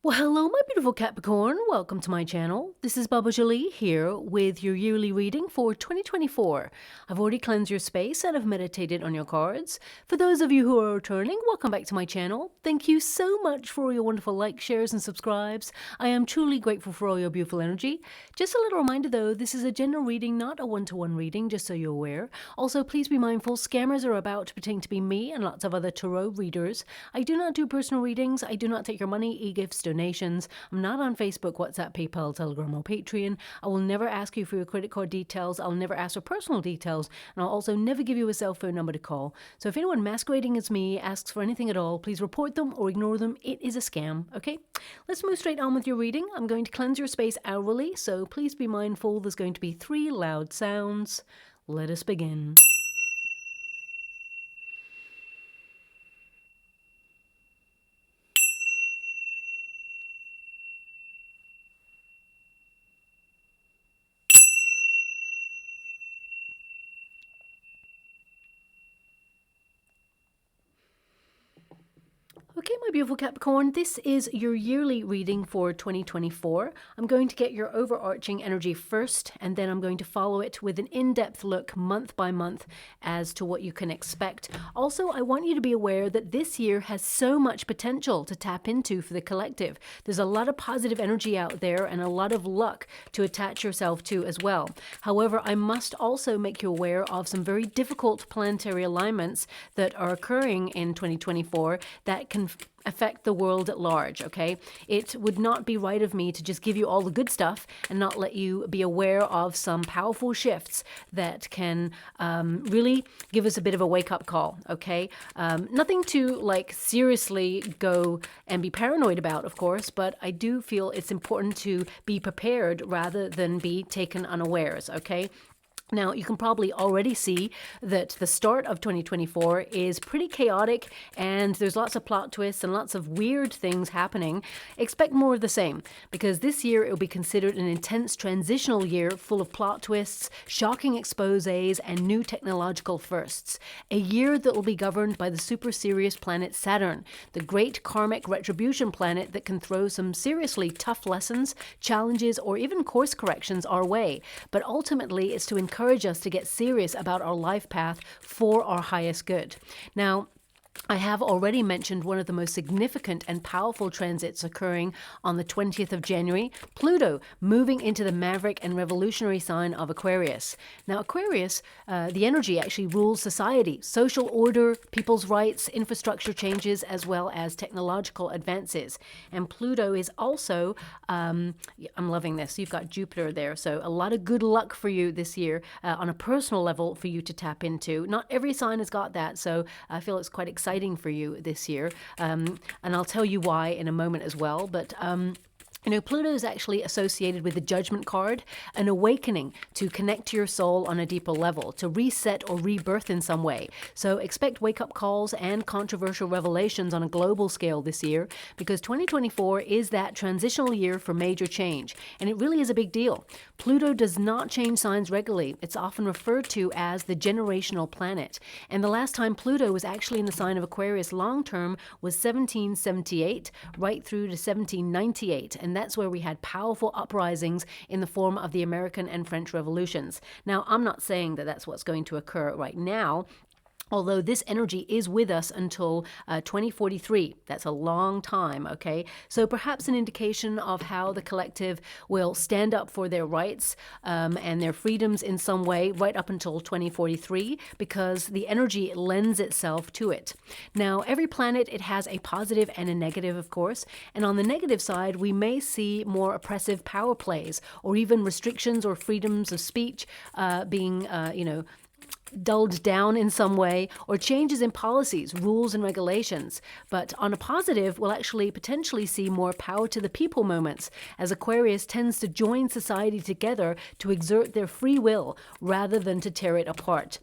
Well, hello, my beautiful Capricorn. Welcome to my channel. This is Baba Jolie here with your yearly reading for 2024. I've already cleansed your space and I've meditated on your cards. For those of you who are returning, welcome back to my channel. Thank you so much for all your wonderful likes, shares, and subscribes. I am truly grateful for all your beautiful energy. Just a little reminder though, this is a general reading, not a one-to-one reading, just so you're aware. Also, please be mindful, scammers are about to pretend to be me and lots of other tarot readers. I do not do personal readings. I do not take your money, e-gifts, donations. I'm not on Facebook, WhatsApp, PayPal, Telegram, or Patreon. I will never ask you for your credit card details. I'll never ask for personal details. And I'll also never give you a cell phone number to call. So if anyone masquerading as me asks for anything at all, please report them or ignore them. It is a scam, okay? Let's move straight on with your reading. I'm going to cleanse your space hourly, so please be mindful. There's going to be 3 loud sounds. Let us begin. Okay, my beautiful Capricorn, this is your yearly reading for 2024. I'm going to get your overarching energy first, and then I'm going to follow it with an in-depth look month by month as to what you can expect. Also, I want you to be aware that this year has so much potential to tap into for the collective. There's a lot of positive energy out there and a lot of luck to attach yourself to as well. However, I must also make you aware of some very difficult planetary alignments that are occurring in 2024 that can affect the world at large, okay? It would not be right of me to just give you all the good stuff and not let you be aware of some powerful shifts that can really give us a bit of a wake-up call, okay? Nothing to like seriously go and be paranoid about, of course, but I do feel it's important to be prepared rather than be taken unawares, okay? Now, you can probably already see that the start of 2024 is pretty chaotic and there's lots of plot twists and lots of weird things happening. Expect more of the same, because this year it will be considered an intense transitional year full of plot twists, shocking exposés, and new technological firsts. A year that will be governed by the super serious planet Saturn, the great karmic retribution planet that can throw some seriously tough lessons, challenges, or even course corrections our way. But ultimately, it's to encourage us to get serious about our life path for our highest good. Now, I have already mentioned one of the most significant and powerful transits occurring on the 20th of January, Pluto moving into the maverick and revolutionary sign of Aquarius. Now, Aquarius, the energy actually rules society, social order, people's rights, infrastructure changes, as well as technological advances. And Pluto is also, I'm loving this, you've got Jupiter there, so a lot of good luck for you this year on a personal level for you to tap into. Not every sign has got that, so I feel it's quite exciting for you this year, and I'll tell you why in a moment as well, but you know, Pluto is actually associated with the Judgment card, an awakening to connect to your soul on a deeper level, to reset or rebirth in some way. So expect wake-up calls and controversial revelations on a global scale this year, because 2024 is that transitional year for major change, and it really is a big deal. Pluto does not change signs regularly. It's often referred to as the generational planet, and the last time Pluto was actually in the sign of Aquarius long-term was 1778 right through to 1798, and that's where we had powerful uprisings in the form of the American and French revolutions. Now, I'm not saying that that's what's going to occur right now, although this energy is with us until 2043. That's a long time, okay? So perhaps an indication of how the collective will stand up for their rights and their freedoms in some way right up until 2043, because the energy lends itself to it. Now, every planet, it has a positive and a negative, of course, and on the negative side, we may see more oppressive power plays or even restrictions or freedoms of speech being, you know, dulled down in some way, or changes in policies, rules, and regulations. But on a positive, we'll actually potentially see more power to the people moments, as Aquarius tends to join society together to exert their free will rather than to tear it apart.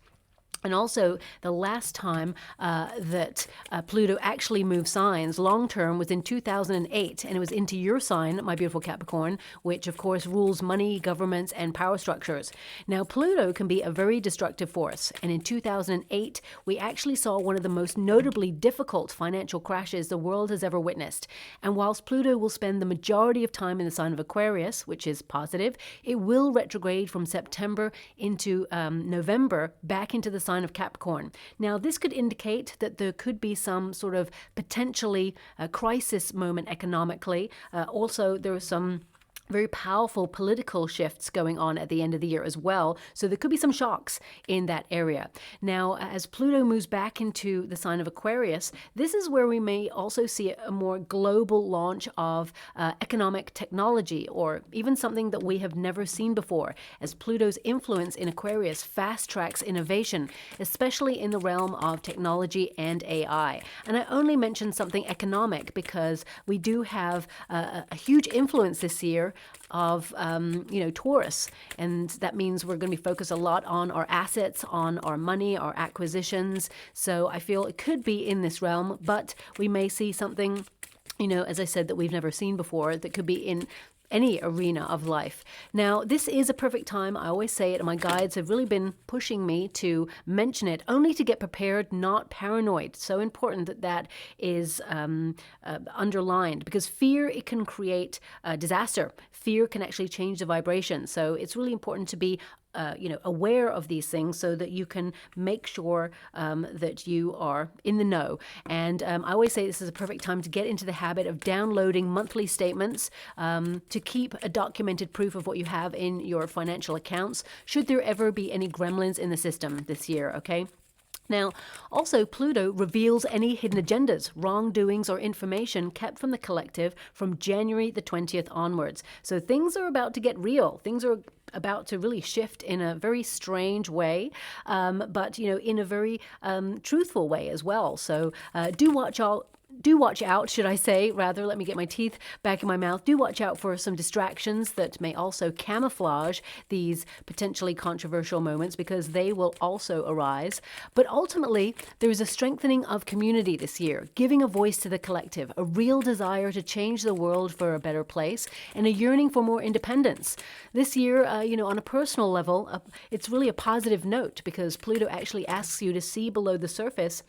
And also, the last time that Pluto actually moved signs long term was in 2008, and it was into your sign, my beautiful Capricorn, which of course rules money, governments, and power structures. Now, Pluto can be a very destructive force, and in 2008, we actually saw one of the most notably difficult financial crashes the world has ever witnessed. And whilst Pluto will spend the majority of time in the sign of Aquarius, which is positive, it will retrograde from September into November back into the sign of Capricorn. Now, this could indicate that there could be some sort of potentially crisis moment economically. Also, there are some very powerful political shifts going on at the end of the year as well. So there could be some shocks in that area. Now, as Pluto moves back into the sign of Aquarius, this is where we may also see a more global launch of economic technology, or even something that we have never seen before, as Pluto's influence in Aquarius fast tracks innovation, especially in the realm of technology and AI. And I only mentioned something economic because we do have a huge influence this year of Taurus, and that means we're going to be focused a lot on our assets, on our money, our acquisitions. So I feel it could be in this realm, but we may see something, as I said, that we've never seen before, that could be in any arena of life. Now, this is a perfect time. I always say it, and my guides have really been pushing me to mention it, only to get prepared, not paranoid. So important that that is underlined, because fear, it can create disaster. Fear can actually change the vibration. So it's really important to be aware of these things so that you can make sure that you are in the know. And I always say this is a perfect time to get into the habit of downloading monthly statements to keep a documented proof of what you have in your financial accounts, should there ever be any gremlins in the system this year, okay? Now, also, Pluto reveals any hidden agendas, wrongdoings, or information kept from the collective from January the 20th onwards. So things are about to get real. Things are about to really shift in a very strange way, but, in a very truthful way as well. So do watch out, should I say, rather, let me get my teeth back in my mouth. Do watch out for some distractions that may also camouflage these potentially controversial moments, because they will also arise. But ultimately, there is a strengthening of community this year, giving a voice to the collective, a real desire to change the world for a better place, and a yearning for more independence. This year, on a personal level, it's really a positive note, because Pluto actually asks you to see below the surface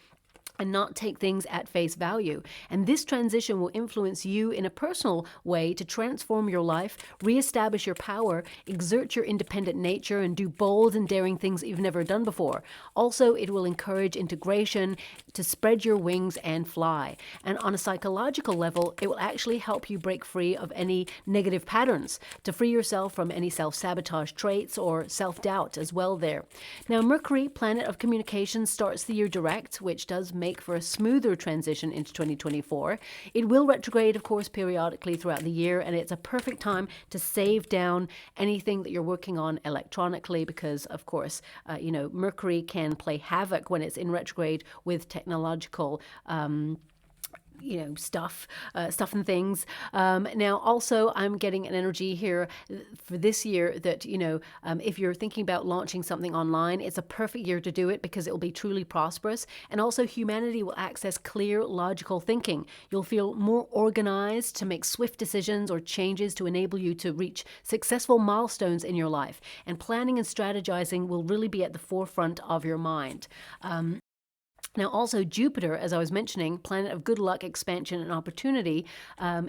and not take things at face value. And this transition will influence you in a personal way to transform your life, reestablish your power, exert your independent nature, and do bold and daring things that you've never done before. Also, it will encourage integration, to spread your wings and fly. And on a psychological level, it will actually help you break free of any negative patterns, to free yourself from any self-sabotage traits or self-doubt as well there. Now, Mercury, planet of communication, starts the year direct, which does make for a smoother transition into 2024. It will retrograde, of course, periodically throughout the year, and it's a perfect time to save down anything that you're working on electronically, because, of course, Mercury can play havoc when it's in retrograde with technological stuff and things. Now, also, I'm getting an energy here for this year that, if you're thinking about launching something online, it's a perfect year to do it, because it will be truly prosperous. And also, humanity will access clear, logical thinking. You'll feel more organized to make swift decisions or changes to enable you to reach successful milestones in your life. And planning and strategizing will really be at the forefront of your mind. Now, also Jupiter, as I was mentioning, planet of good luck, expansion, and opportunity,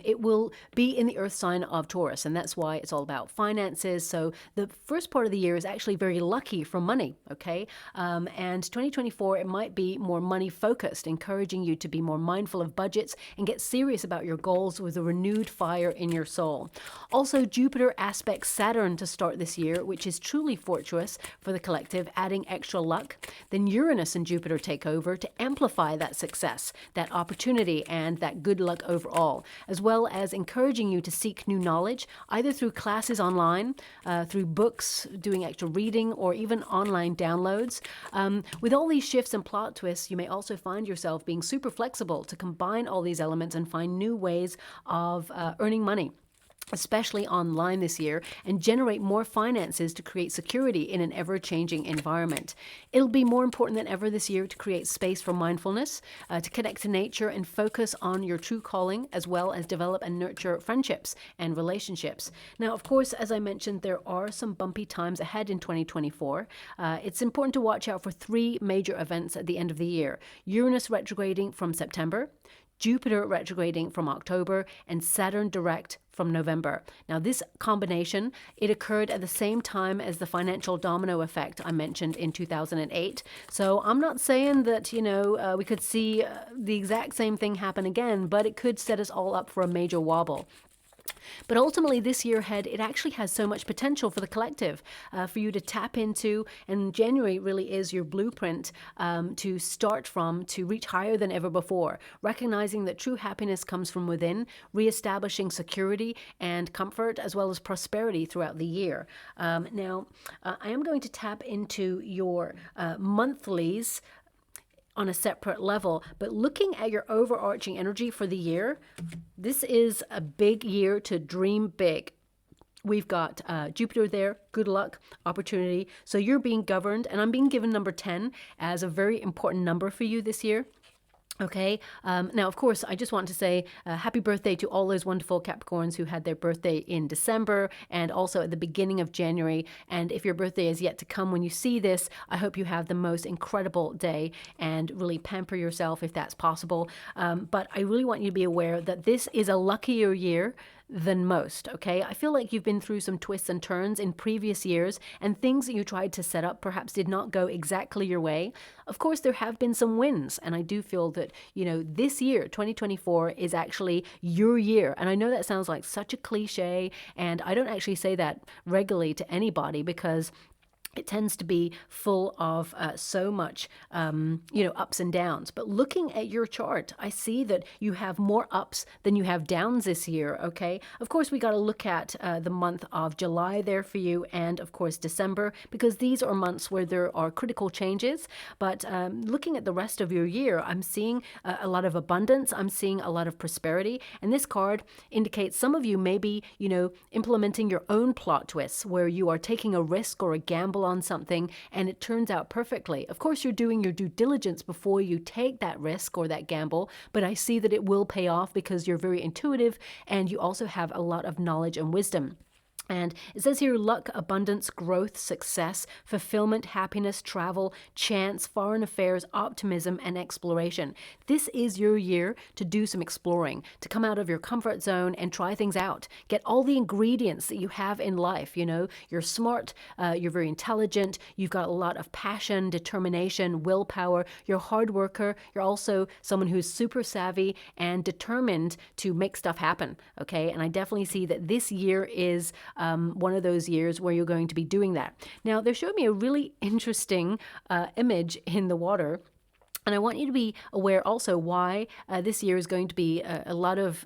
it will be in the earth sign of Taurus, and that's why it's all about finances. So the first part of the year is actually very lucky for money, okay? And 2024, it might be more money focused, encouraging you to be more mindful of budgets and get serious about your goals with a renewed fire in your soul. Also, Jupiter aspects Saturn to start this year, which is truly fortuitous for the collective, adding extra luck. Then Uranus and Jupiter take over to amplify that success, that opportunity, and that good luck overall, as well as encouraging you to seek new knowledge, either through classes online, through books, doing extra reading, or even online downloads. With all these shifts and plot twists, you may also find yourself being super flexible to combine all these elements and find new ways of earning money. especially online this year, and generate more finances to create security in an ever-changing environment. It'll be more important than ever this year to create space for mindfulness, to connect to nature and focus on your true calling, as well as develop and nurture friendships and relationships. Now, of course, as I mentioned, there are some bumpy times ahead in 2024. It's important to watch out for 3 major events at the end of the year. Uranus retrograding from September, Jupiter retrograding from October, and Saturn direct from November. Now, this combination, it occurred at the same time as the financial domino effect I mentioned in 2008. So I'm not saying that, we could see the exact same thing happen again, but it could set us all up for a major wobble. But ultimately, this year ahead, it actually has so much potential for the collective, for you to tap into. And January really is your blueprint to start from, to reach higher than ever before, recognizing that true happiness comes from within, reestablishing security and comfort, as well as prosperity throughout the year. Now, I am going to tap into your monthlies on a separate level, but looking at your overarching energy for the year, this is a big year to dream big. We've got Jupiter there, good luck, opportunity. So you're being governed, and I'm being given number 10 as a very important number for you this year. Okay, now, of course, I just want to say happy birthday to all those wonderful Capricorns who had their birthday in December and also at the beginning of January. And if your birthday is yet to come when you see this, I hope you have the most incredible day and really pamper yourself if that's possible. But I really want you to be aware that this is a luckier year than most, okay? I feel like you've been through some twists and turns in previous years, and things that you tried to set up perhaps did not go exactly your way. Of course, there have been some wins, and I do feel that, this year, 2024, is actually your year. And I know that sounds like such a cliche, and I don't actually say that regularly to anybody because it tends to be full of so much, ups and downs. But looking at your chart, I see that you have more ups than you have downs this year, okay? Of course, we got to look at the month of July there for you and, of course, December, because these are months where there are critical changes. But looking at the rest of your year, I'm seeing a lot of abundance. I'm seeing a lot of prosperity. And this card indicates some of you may be, implementing your own plot twists where you are taking a risk or a gamble on something and it turns out perfectly. Of course, you're doing your due diligence before you take that risk or that gamble, but I see that it will pay off because you're very intuitive and you also have a lot of knowledge and wisdom. And it says here, luck, abundance, growth, success, fulfillment, happiness, travel, chance, foreign affairs, optimism, and exploration. This is your year to do some exploring, to come out of your comfort zone and try things out. Get all the ingredients that you have in life. You're smart, you're very intelligent, you've got a lot of passion, determination, willpower, you're a hard worker, you're also someone who's super savvy and determined to make stuff happen, okay? And I definitely see that this year is one of those years where you're going to be doing that. Now, they're showing me a really interesting image in the water. And I want you to be aware also why this year is going to be a lot of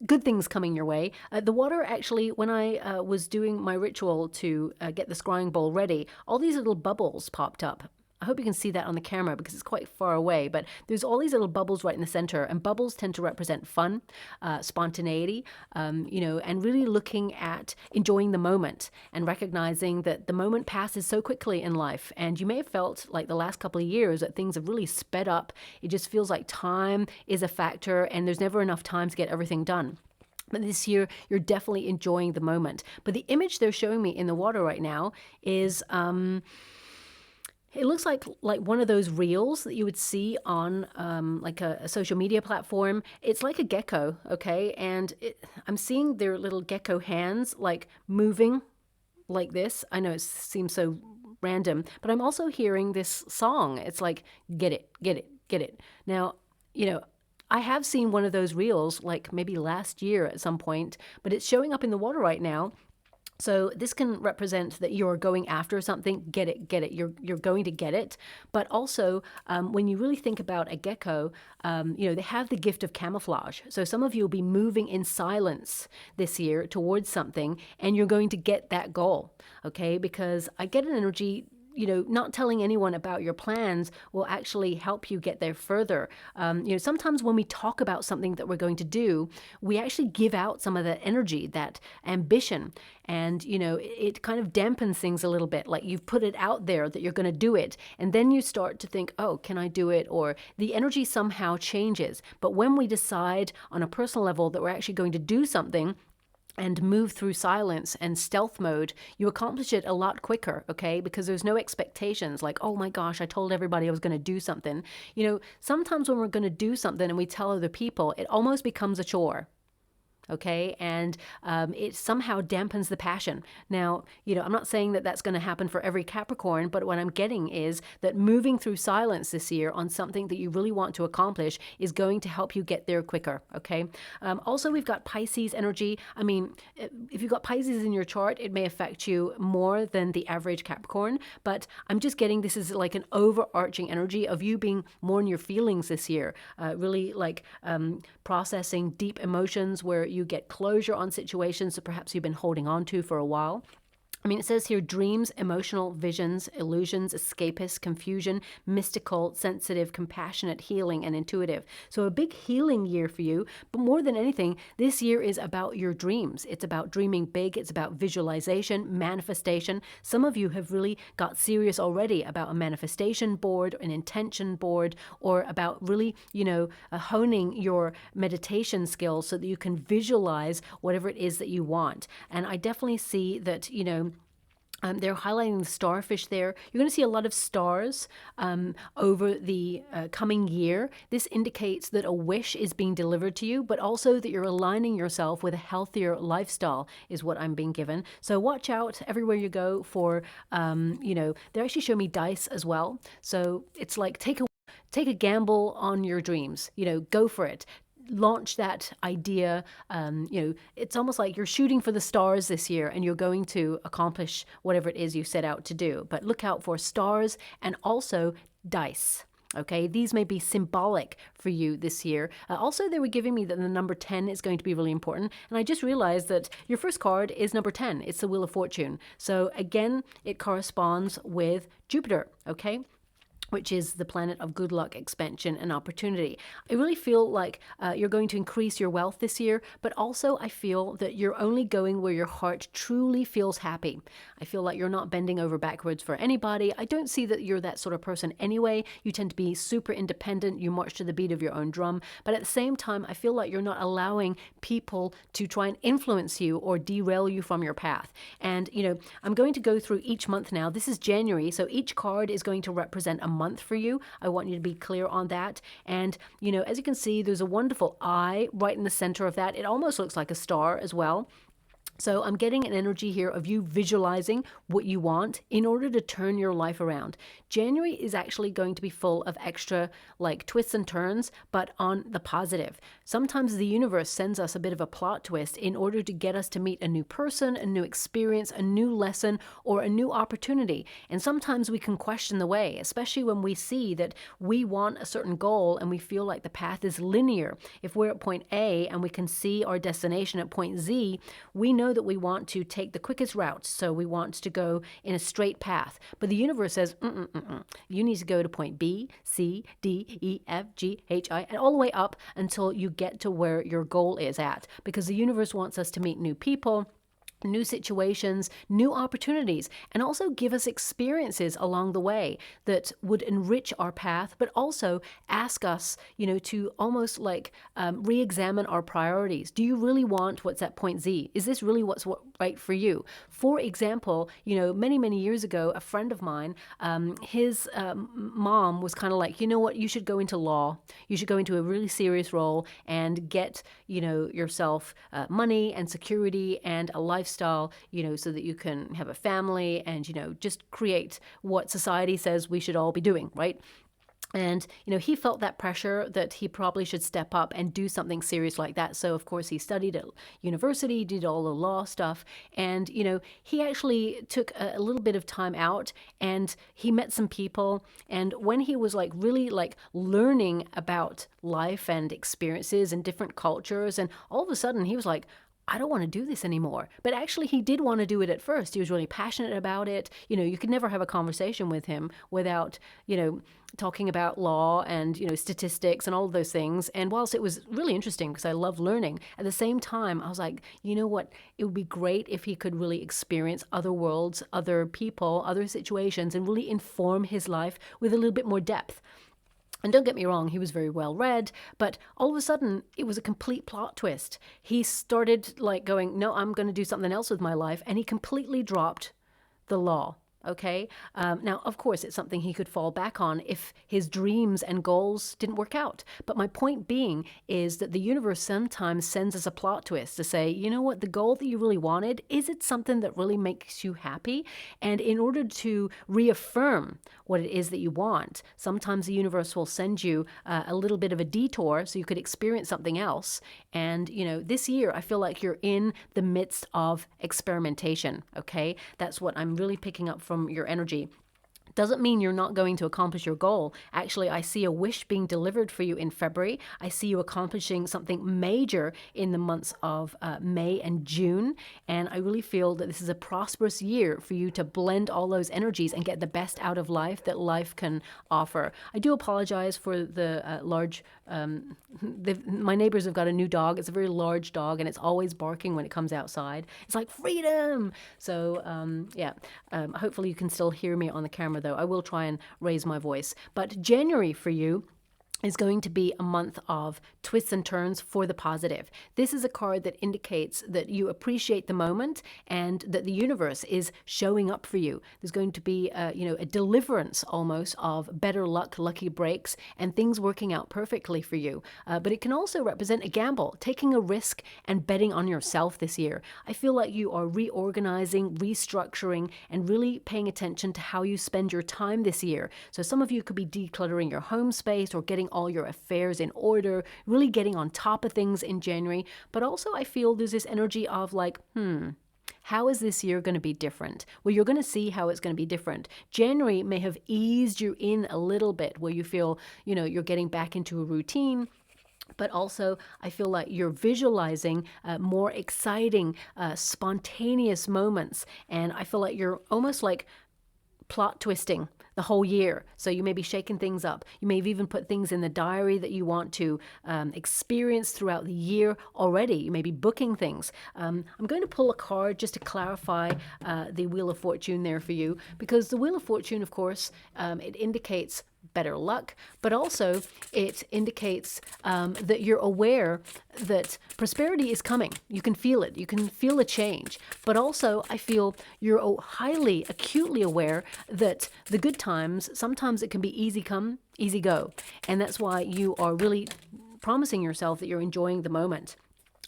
good things coming your way. The water, actually, when I was doing my ritual to get the scrying bowl ready, all these little bubbles popped up. I hope you can see that on the camera because it's quite far away, but there's all these little bubbles right in the center, and bubbles tend to represent fun, spontaneity, and really looking at enjoying the moment and recognizing that the moment passes so quickly in life. And you may have felt like the last couple of years that things have really sped up. It just feels like time is a factor and there's never enough time to get everything done. But this year, you're definitely enjoying the moment. But the image they're showing me in the water right now is it looks like one of those reels that you would see on like a social media platform. It's like a gecko, okay? And I'm seeing their little gecko hands like moving like this. I know it seems so random, but I'm also hearing this song. It's like, get it, get it, get it. Now, I have seen one of those reels like maybe last year at some point, but it's showing up in the water right now. So this can represent that you're going after something, get it, get it. You're going to get it. But also, when you really think about a gecko, they have the gift of camouflage. So some of you will be moving in silence this year towards something, and you're going to get that goal, okay? Because I get an energy not telling anyone about your plans will actually help you get there further. Sometimes when we talk about something that we're going to do, we actually give out some of that energy, that ambition. And, it kind of dampens things a little bit. Like you've put it out there that you're going to do it. And then you start to think, oh, can I do it? Or the energy somehow changes. But when we decide on a personal level that we're actually going to do something, and move through silence and stealth mode, you accomplish it a lot quicker, okay? Because there's no expectations like, oh my gosh, I told everybody I was going to do something. Sometimes when we're going to do something and we tell other people, it almost becomes a chore. Okay, and it somehow dampens the passion. Now, I'm not saying that that's going to happen for every Capricorn, but what I'm getting is that moving through silence this year on something that you really want to accomplish is going to help you get there quicker. Okay. Also, we've got Pisces energy. I mean, if you've got Pisces in your chart, it may affect you more than the average Capricorn, but I'm just getting this is like an overarching energy of you being more in your feelings this year, really like processing deep emotions where you get closure on situations that perhaps you've been holding on to for a while. I mean, it says here, dreams, emotional, visions, illusions, escapist, confusion, mystical, sensitive, compassionate, healing, and intuitive. So a big healing year for you. But more than anything, this year is about your dreams. It's about dreaming big. It's about visualization, manifestation. Some of you have really got serious already about a manifestation board, an intention board, or about really, honing your meditation skills so that you can visualize whatever it is that you want. And I definitely see that, they're highlighting the starfish there. You're going to see a lot of stars over the coming year. This indicates that a wish is being delivered to you, but also that you're aligning yourself with a healthier lifestyle is what I'm being given. So watch out everywhere you go for, they actually show me dice as well. So it's like take a gamble on your dreams, go for it. Launch that idea. It's almost like you're shooting for the stars this year and you're going to accomplish whatever it is you set out to do. But look out for stars and also dice. Okay, these may be symbolic for you this year. Also, they were giving me that the number 10 is going to be really important. And I just realized that your first card is number 10. It's the Wheel of Fortune. So again, it corresponds with Jupiter. Okay, which is the planet of good luck, expansion, and opportunity. I really feel like you're going to increase your wealth this year, but also I feel that you're only going where your heart truly feels happy. I feel like you're not bending over backwards for anybody. I don't see that you're that sort of person anyway. You tend to be super independent. You march to the beat of your own drum. But at the same time, I feel like you're not allowing people to try and influence you or derail you from your path. And, I'm going to go through each month now. This is January, so each card is going to represent a month for you. I want you to be clear on that. And, as you can see, there's a wonderful eye right in the center of that. It almost looks like a star as well. So I'm getting an energy here of you visualizing what you want in order to turn your life around. January is actually going to be full of extra twists and turns, but on the positive. Sometimes the universe sends us a bit of a plot twist in order to get us to meet a new person, a new experience, a new lesson, or a new opportunity. And sometimes we can question the way, especially when we see that we want a certain goal and we feel like the path is linear. If we're at point A and we can see our destination at point Z, we know that we want to take the quickest route, so we want to go in a straight path. But the universe says, you need to go to point B, C, D, E, F, G, H, I, and all the way up until you get to where your goal is at. Because the universe wants us to meet new people, new situations, new opportunities, and also give us experiences along the way that would enrich our path, but also ask us, to almost re-examine our priorities. Do you really want what's at point Z? Is this really what's right for you? For example, many, many years ago, a friend of mine, his mom was kind of like, you know what, you should go into law. You should go into a really serious role and get, yourself money and security and a lifestyle, so that you can have a family and, just create what society says we should all be doing, right? And, he felt that pressure that he probably should step up and do something serious like that. So, of course, he studied at university, did all the law stuff. And, he actually took a little bit of time out and he met some people. And when he was really learning about life and experiences and different cultures, and all of a sudden he was like, I don't want to do this anymore. But actually, he did want to do it at first. He was really passionate about it. You could never have a conversation with him without, talking about law and, statistics and all of those things. And whilst it was really interesting because I love learning, at the same time, I was like, you know what? It would be great if he could really experience other worlds, other people, other situations, and really inform his life with a little bit more depth. And don't get me wrong, he was very well read, but all of a sudden it was a complete plot twist. He started going, no, I'm going to do something else with my life. And he completely dropped the law. Okay. Now, of course, it's something he could fall back on if his dreams and goals didn't work out. But my point being is that the universe sometimes sends us a plot twist to say, you know what, the goal that you really wanted, is it something that really makes you happy? And in order to reaffirm what it is that you want, sometimes the universe will send you a little bit of a detour so you could experience something else. And, this year, I feel like you're in the midst of experimentation. Okay. That's what I'm really picking up from your energy. Doesn't mean you're not going to accomplish your goal. Actually, I see a wish being delivered for you in February. I see you accomplishing something major in the months of May and June. And I really feel that this is a prosperous year for you to blend all those energies and get the best out of life that life can offer. I do apologize for the large... my neighbors have got a new dog. It's a very large dog, and it's always barking when it comes outside. It's like, freedom! So, hopefully you can still hear me on the camera, though. I will try and raise my voice. But January for you is going to be a month of twists and turns for the positive. This is a card that indicates that you appreciate the moment and that the universe is showing up for you. There's going to be a deliverance almost of better luck, lucky breaks, and things working out perfectly for you. But it can also represent a gamble, taking a risk and betting on yourself this year. I feel like you are reorganizing, restructuring, and really paying attention to how you spend your time this year. So some of you could be decluttering your home space or getting all your affairs in order, really getting on top of things in January. But also I feel there's this energy of how is this year going to be different? Well, you're going to see how it's going to be different. January may have eased you in a little bit where you feel, you're getting back into a routine. But also, I feel like you're visualizing more exciting, spontaneous moments. And I feel like you're almost like plot twisting the whole year. So you may be shaking things up. You may have even put things in the diary that you want to experience throughout the year already. You may be booking things. I'm going to pull a card just to clarify the Wheel of Fortune there for you, because the Wheel of Fortune, of course, it indicates better luck, but also it indicates that you're aware that prosperity is coming. You can feel it. You can feel a change. But also, I feel you're highly, acutely aware that the good times, sometimes it can be easy come, easy go. And that's why you are really promising yourself that you're enjoying the moment.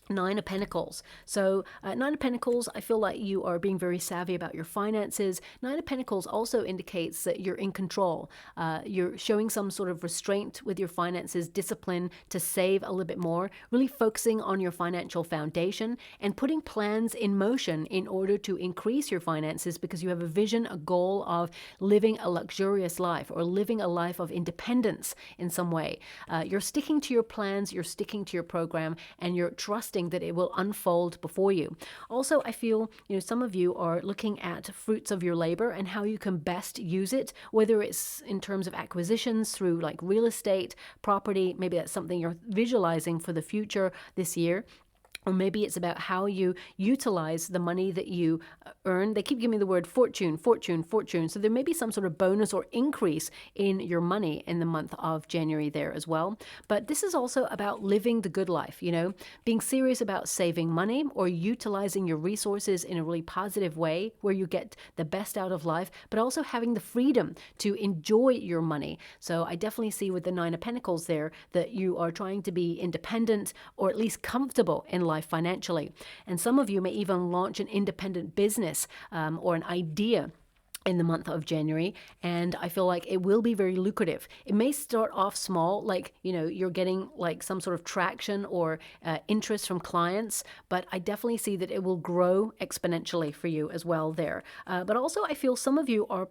Nine of Pentacles. So Nine of Pentacles, I feel like you are being very savvy about your finances. Nine of Pentacles also indicates that you're in control. You're showing some sort of restraint with your finances, discipline to save a little bit more, really focusing on your financial foundation and putting plans in motion in order to increase your finances because you have a vision, a goal of living a luxurious life or living a life of independence in some way. You're sticking to your plans, you're sticking to your program, and you're trusting that it will unfold before you. Also, I feel, some of you are looking at fruits of your labor and how you can best use it, whether it's in terms of acquisitions through like real estate, property, maybe that's something you're visualizing for the future this year. Or maybe it's about how you utilize the money that you earn. They keep giving me the word fortune, fortune, fortune. So there may be some sort of bonus or increase in your money in the month of January there as well. But this is also about living the good life, being serious about saving money or utilizing your resources in a really positive way where you get the best out of life, but also having the freedom to enjoy your money. So I definitely see with the Nine of Pentacles there that you are trying to be independent or at least comfortable in life financially. And some of you may even launch an independent business or an idea in the month of January, and I feel like it will be very lucrative. It may start off small, like, you're getting like some sort of traction or interest from clients, but I definitely see that it will grow exponentially for you as well there. But also I feel some of you are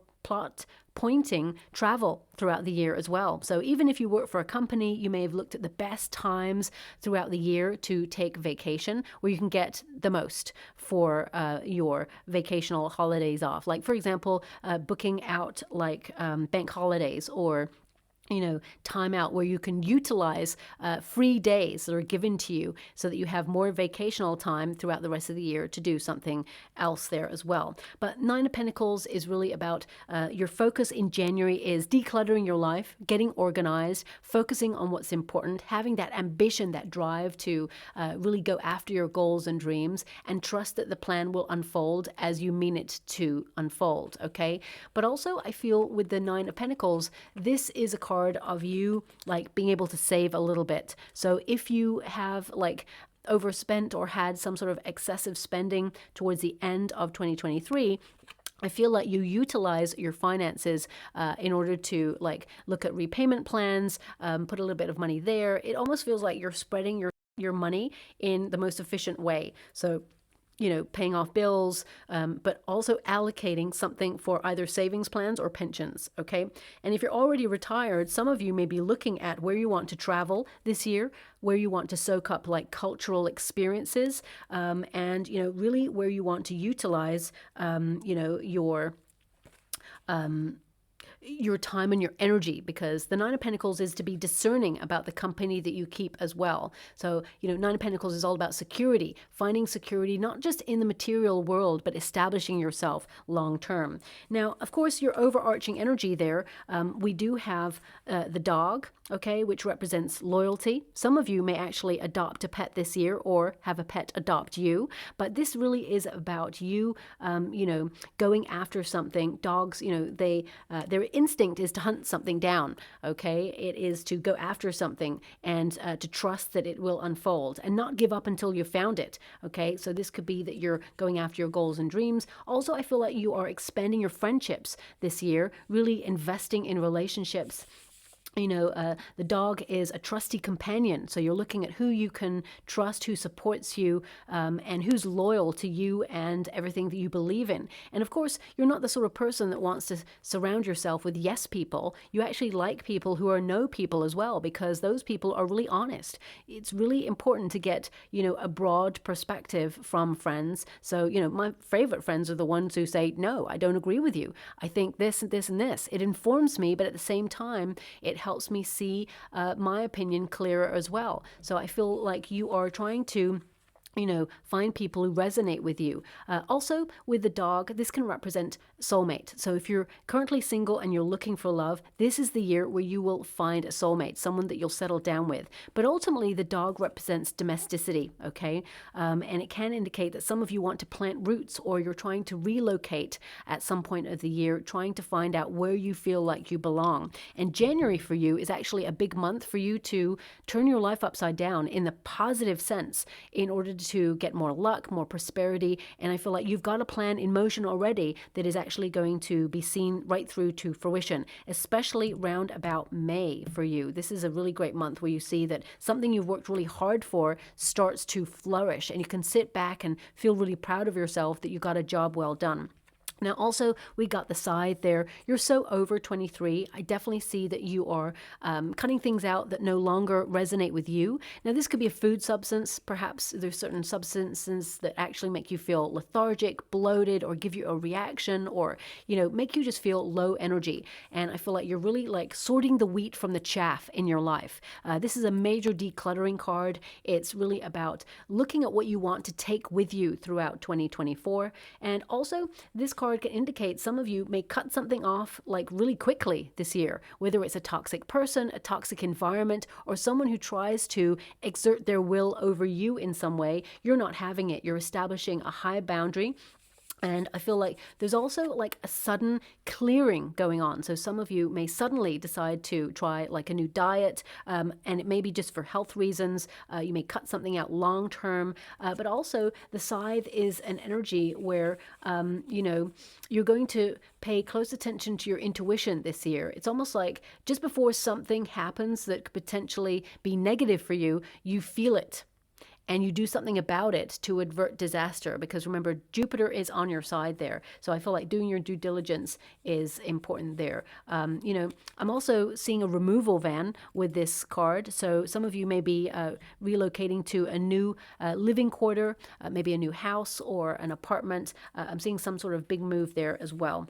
pointing travel throughout the year as well. So even if you work for a company, you may have looked at the best times throughout the year to take vacation, where you can get the most for your vacational holidays off. Like, for example, booking out like bank holidays, or time out where you can utilize free days that are given to you so that you have more vacational time throughout the rest of the year to do something else there as well. But Nine of Pentacles is really about your focus in January is decluttering your life, getting organized, focusing on what's important, having that ambition, that drive to really go after your goals and dreams, and trust that the plan will unfold as you mean it to unfold, okay? But also I feel with the Nine of Pentacles, this is a card of you like being able to save a little bit. So if you have like overspent or had some sort of excessive spending towards the end of 2023, I feel like you utilize your finances in order to like look at repayment plans, put a little bit of money there. It almost feels like you're spreading your money in the most efficient way. So paying off bills, but also allocating something for either savings plans or pensions, okay? And if you're already retired, some of you may be looking at where you want to travel this year, where you want to soak up like cultural experiences, and, really where you want to utilize, your time and your energy, because the Nine of Pentacles is to be discerning about the company that you keep as well. So, Nine of Pentacles is all about security, finding security, not just in the material world, but establishing yourself long term. Now, of course, your overarching energy there, we do have the dog, okay, which represents loyalty. Some of you may actually adopt a pet this year or have a pet adopt you, but this really is about you, going after something. Dogs, their instinct is to hunt something down, okay? It is to go after something and to trust that it will unfold and not give up until you found it, okay? So this could be that you're going after your goals and dreams. Also, I feel like you are expanding your friendships this year, really investing in relationships. The dog is a trusty companion. So you're looking at who you can trust, who supports you, and who's loyal to you and everything that you believe in. And of course, you're not the sort of person that wants to surround yourself with yes people. You actually like people who are no people as well, because those people are really honest. It's really important to get, a broad perspective from friends. So, my favorite friends are the ones who say, no, I don't agree with you. I think this and this and this. It informs me, but at the same time, it helps me see my opinion clearer as well. So I feel like you are trying to find people who resonate with you. Also, with the dog, this can represent soulmate. So if you're currently single and you're looking for love, this is the year where you will find a soulmate, someone that you'll settle down with. But ultimately, the dog represents domesticity, okay? And it can indicate that some of you want to plant roots, or you're trying to relocate at some point of the year, trying to find out where you feel like you belong. And January for you is actually a big month for you to turn your life upside down in the positive sense in order to get more luck, more prosperity. And I feel like you've got a plan in motion already that is actually going to be seen right through to fruition, especially round about May for you. This is a really great month where you see that something you've worked really hard for starts to flourish, and you can sit back and feel really proud of yourself that you got a job well done. Now, also, we got the side there. You're so over 23. I definitely see that you are cutting things out that no longer resonate with you. Now, this could be a food substance. Perhaps there's certain substances that actually make you feel lethargic, bloated, or give you a reaction, or, make you just feel low energy. And I feel like you're really like sorting the wheat from the chaff in your life. This is a major decluttering card. It's really about looking at what you want to take with you throughout 2024. And also, this card can indicate some of you may cut something off like really quickly this year, whether it's a toxic person, a toxic environment, or someone who tries to exert their will over you in some way. You're not having it. You're establishing a high boundary. And I feel like there's also like a sudden clearing going on. So some of you may suddenly decide to try like a new diet, and it may be just for health reasons. You may cut something out long term, but also the scythe is an energy where, you're going to pay close attention to your intuition this year. It's almost like just before something happens that could potentially be negative for you, you feel it. and you do something about it to avert disaster, because remember, Jupiter is on your side there. So I feel like doing your due diligence is important there. I'm also seeing a removal van with this card. So some of you may be relocating to a new living quarter, maybe a new house or an apartment. I'm seeing some sort of big move there as well.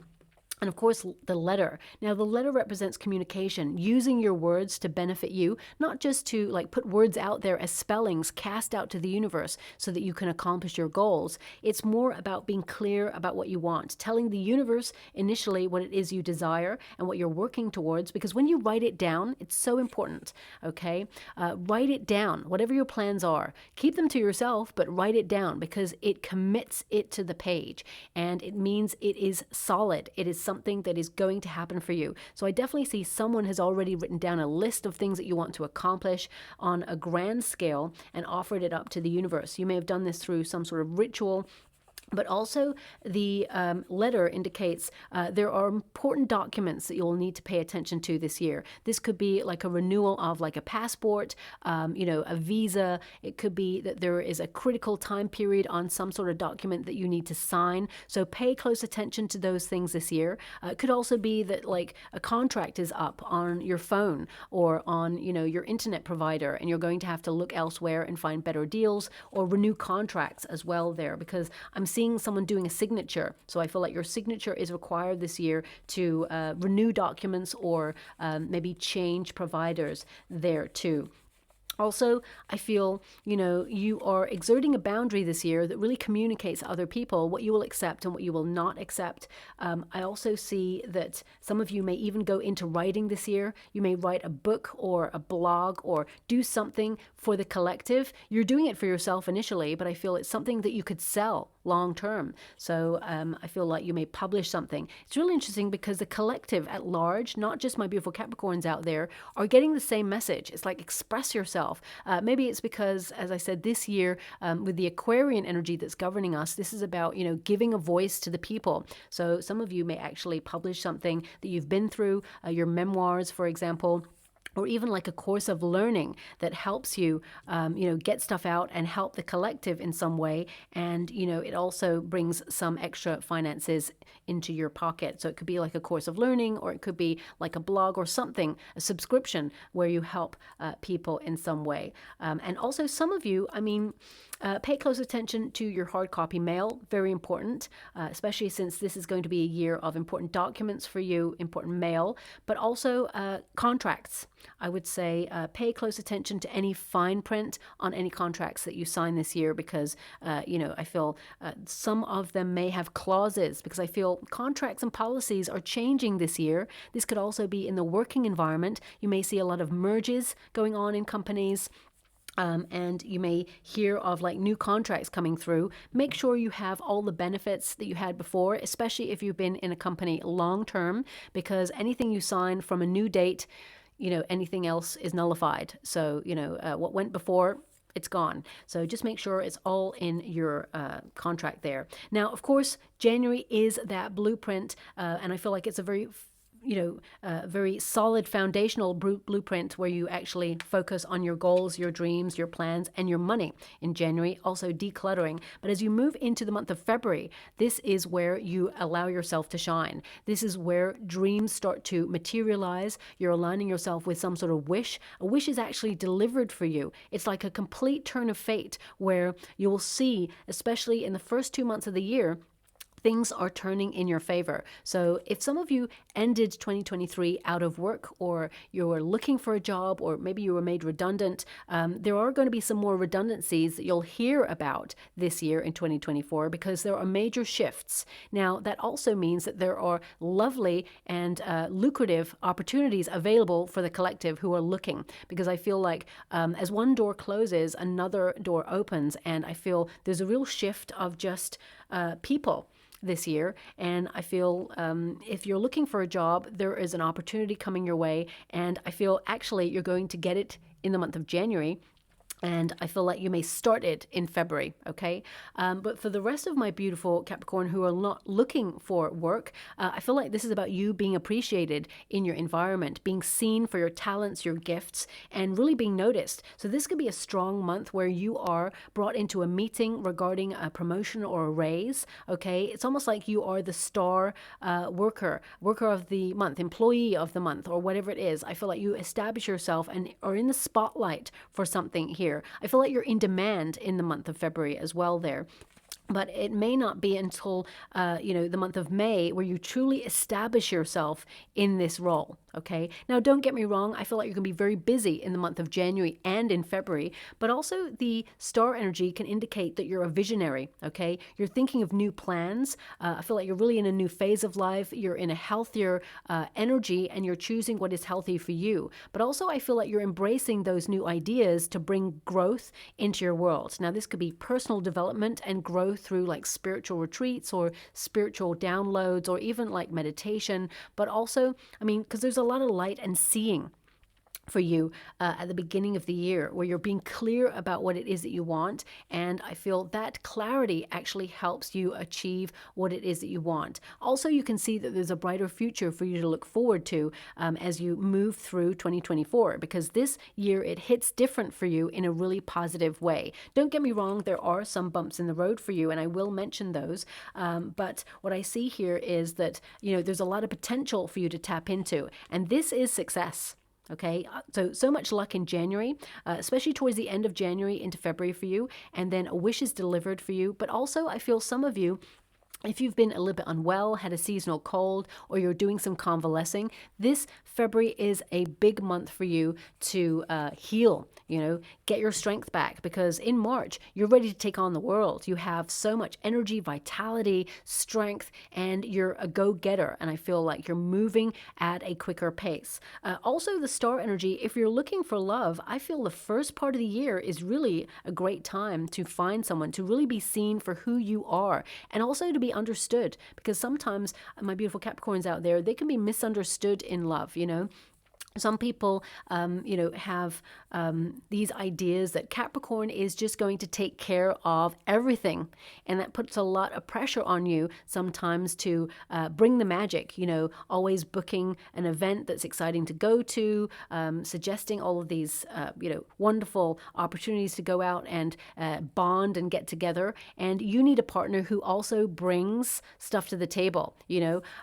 And of course, the letter. Now, the letter represents communication, using your words to benefit you, not just to like put words out there as spellings cast out to the universe so that you can accomplish your goals. It's more about being clear about what you want, telling the universe initially what it is you desire and what you're working towards, because when you write it down, it's so important, okay? Write it down, whatever your plans are. Keep them to yourself, but write it down, because it commits it to the page, and it means it is solid. It is something that is going to happen for you. So I definitely see someone has already written down a list of things that you want to accomplish on a grand scale and offered it up to the universe. You may have done this through some sort of ritual, but also the letter indicates there are important documents that you'll need to pay attention to this year. This could be like a renewal of like a passport, a visa. It could be that there is a critical time period on some sort of document that you need to sign. So pay close attention to those things this year. It could also be that like a contract is up on your phone or on, your internet provider, and you're going to have to look elsewhere and find better deals or renew contracts as well there, because I'm seeing someone doing a signature. So I feel like your signature is required this year to renew documents or maybe change providers there too. Also, I feel, you are exerting a boundary this year that really communicates to other people what you will accept and what you will not accept. I also see that some of you may even go into writing this year. You may write a book or a blog or do something for the collective. You're doing it for yourself initially, but I feel it's something that you could sell long term. So I feel like you may publish something. It's really interesting because the collective at large, not just my beautiful Capricorns out there, are getting the same message. It's like express yourself. Maybe it's because, as I said, this year with the Aquarian energy that's governing us, this is about, giving a voice to the people. So some of you may actually publish something that you've been through, your memoirs, for example, or even like a course of learning that helps you, get stuff out and help the collective in some way. And, it also brings some extra finances into your pocket. So it could be like a course of learning, or it could be like a blog or something, a subscription where you help people in some way. And also some of you, pay close attention to your hard copy mail. Very important, especially since this is going to be a year of important documents for you, important mail, but also contracts. I would say pay close attention to any fine print on any contracts that you sign this year, because, I feel some of them may have clauses, because I feel contracts and policies are changing this year. This could also be in the working environment. You may see a lot of merges going on in companies. And you may hear of like new contracts coming through. Make sure you have all the benefits that you had before, especially if you've been in a company long term, because anything you sign from a new date, anything else is nullified. So, what went before, it's gone. So just make sure it's all in your contract there. Now, of course, January is that blueprint, and I feel like it's a very very solid foundational blueprint where you actually focus on your goals, your dreams, your plans, and your money in January, also decluttering. But as you move into the month of February, this is where you allow yourself to shine. This is where dreams start to materialize. You're aligning yourself with some sort of wish. A wish is actually delivered for you. It's like a complete turn of fate where you will see, especially in the first 2 months of the year, things are turning in your favor. So if some of you ended 2023 out of work, or you were looking for a job, or maybe you were made redundant, there are going to be some more redundancies that you'll hear about this year in 2024, because there are major shifts. Now, that also means that there are lovely and lucrative opportunities available for the collective who are looking, because I feel like as one door closes, another door opens, and I feel there's a real shift of just people this year. And I feel if you're looking for a job, there is an opportunity coming your way. And I feel actually you're going to get it in the month of January. And I feel like you may start it in February, okay? But for the rest of my beautiful Capricorn who are not looking for work, I feel like this is about you being appreciated in your environment, being seen for your talents, your gifts, and really being noticed. So this could be a strong month where you are brought into a meeting regarding a promotion or a raise, okay? It's almost like you are the star worker of the month, employee of the month, or whatever it is. I feel like you establish yourself and are in the spotlight for something here. I feel like you're in demand in the month of February as well there. But it may not be until, the month of May where you truly establish yourself in this role, okay? Now, don't get me wrong. I feel like you're going to be very busy in the month of January and in February, but also the star energy can indicate that you're a visionary, okay? You're thinking of new plans. I feel like you're really in a new phase of life. You're in a healthier energy, and you're choosing what is healthy for you. But also, I feel like you're embracing those new ideas to bring growth into your world. Now, this could be personal development and growth through like spiritual retreats or spiritual downloads or even like meditation, but also, because there's a lot of light and seeing for you at the beginning of the year where you're being clear about what it is that you want. And I feel that clarity actually helps you achieve what it is that you want. Also, you can see that there's a brighter future for you to look forward to as you move through 2024, because this year it hits different for you in a really positive way. Don't get me wrong, there are some bumps in the road for you, and I will mention those. But what I see here is that, there's a lot of potential for you to tap into, and this is success. Okay, so much luck in January, especially towards the end of January into February for you, and then a wish is delivered for you. But also, I feel some of you, if you've been a little bit unwell, had a seasonal cold, or you're doing some convalescing, this February is a big month for you to heal, get your strength back, because in March, you're ready to take on the world. You have so much energy, vitality, strength, and you're a go-getter. And I feel like you're moving at a quicker pace. Also, the star energy, if you're looking for love, I feel the first part of the year is really a great time to find someone, to really be seen for who you are, and also to be understood, because sometimes my beautiful Capricorns out there, they can be misunderstood in love. Some people, have these ideas that Capricorn is just going to take care of everything. And that puts a lot of pressure on you sometimes to bring the magic, always booking an event that's exciting to go to, suggesting all of these, wonderful opportunities to go out and bond and get together. And you need a partner who also brings stuff to the table.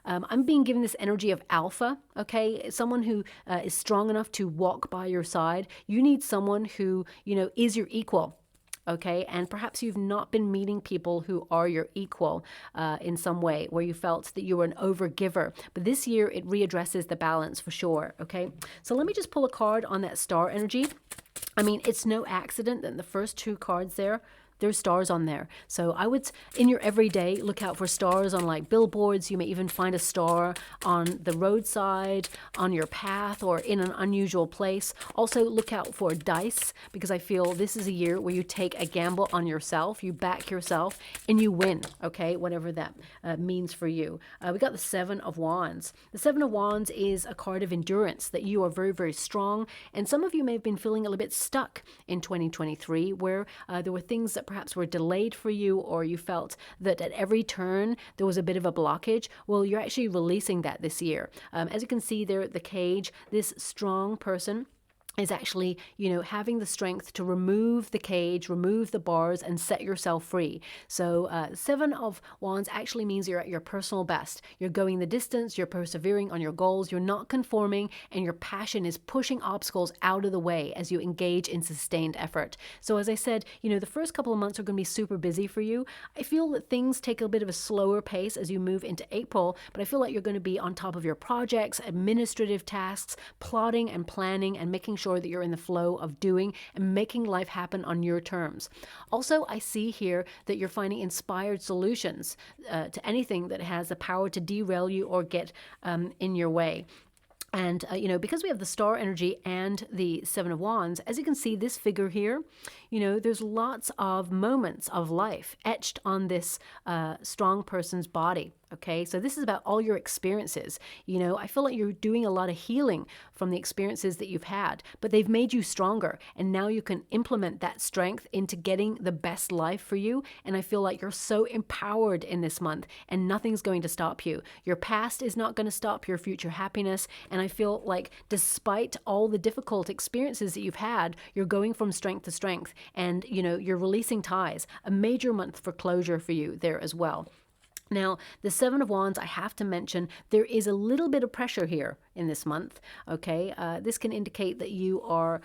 I'm being given this energy of alpha, okay? Someone who is strong enough to walk by your side. You need someone who, is your equal. Okay, and perhaps you've not been meeting people who are your equal in some way, where you felt that you were an overgiver. But this year, it readdresses the balance for sure. Okay, so let me just pull a card on that star energy. It's no accident that the first two cards there's stars on there. So I would, in your everyday, look out for stars on like billboards. You may even find a star on the roadside, on your path, or in an unusual place. Also look out for dice, because I feel this is a year where you take a gamble on yourself, you back yourself, and you win, okay, whatever that means for you. We got the Seven of Wands. The Seven of Wands is a card of endurance, that you are very, very strong. And some of you may have been feeling a little bit stuck in 2023, where there were things that perhaps were delayed for you, or you felt that at every turn there was a bit of a blockage. Well, you're actually releasing that this year. As you can see there at the cage, this strong person is actually, having the strength to remove the cage, remove the bars, and set yourself free. So Seven of Wands actually means you're at your personal best. You're going the distance, you're persevering on your goals, you're not conforming, and your passion is pushing obstacles out of the way as you engage in sustained effort. So as I said, the first couple of months are going to be super busy for you. I feel that things take a bit of a slower pace as you move into April, but I feel like you're going to be on top of your projects, administrative tasks, plotting and planning, and making sure that you're in the flow of doing and making life happen on your terms. Also, I see here that you're finding inspired solutions to anything that has the power to derail you or get in your way. And, because we have the star energy and the Seven of Wands, as you can see, this figure here, there's lots of moments of life etched on this strong person's body. Okay, so this is about all your experiences. You know, I feel like you're doing a lot of healing from the experiences that you've had, but they've made you stronger. And now you can implement that strength into getting the best life for you. And I feel like you're so empowered in this month, and nothing's going to stop you. Your past is not going to stop your future happiness. And I feel like despite all the difficult experiences that you've had, you're going from strength to strength, and, you know, you're releasing ties. A major month for closure for you there as well. Now, the Seven of Wands, I have to mention, there is a little bit of pressure here in this month, okay? This can indicate that you are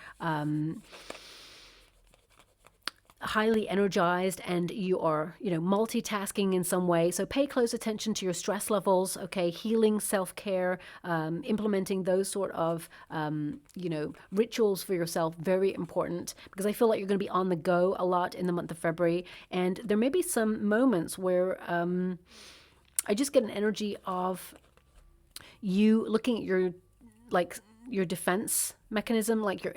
highly energized and you are, you know, multitasking in some way. So pay close attention to your stress levels, okay? Healing, self-care, implementing those sort of, you know, rituals for yourself, very important, because I feel like you're going to be on the go a lot in the month of February. And there may be some moments where I just get an energy of you looking at your, like, your defense mechanism, like your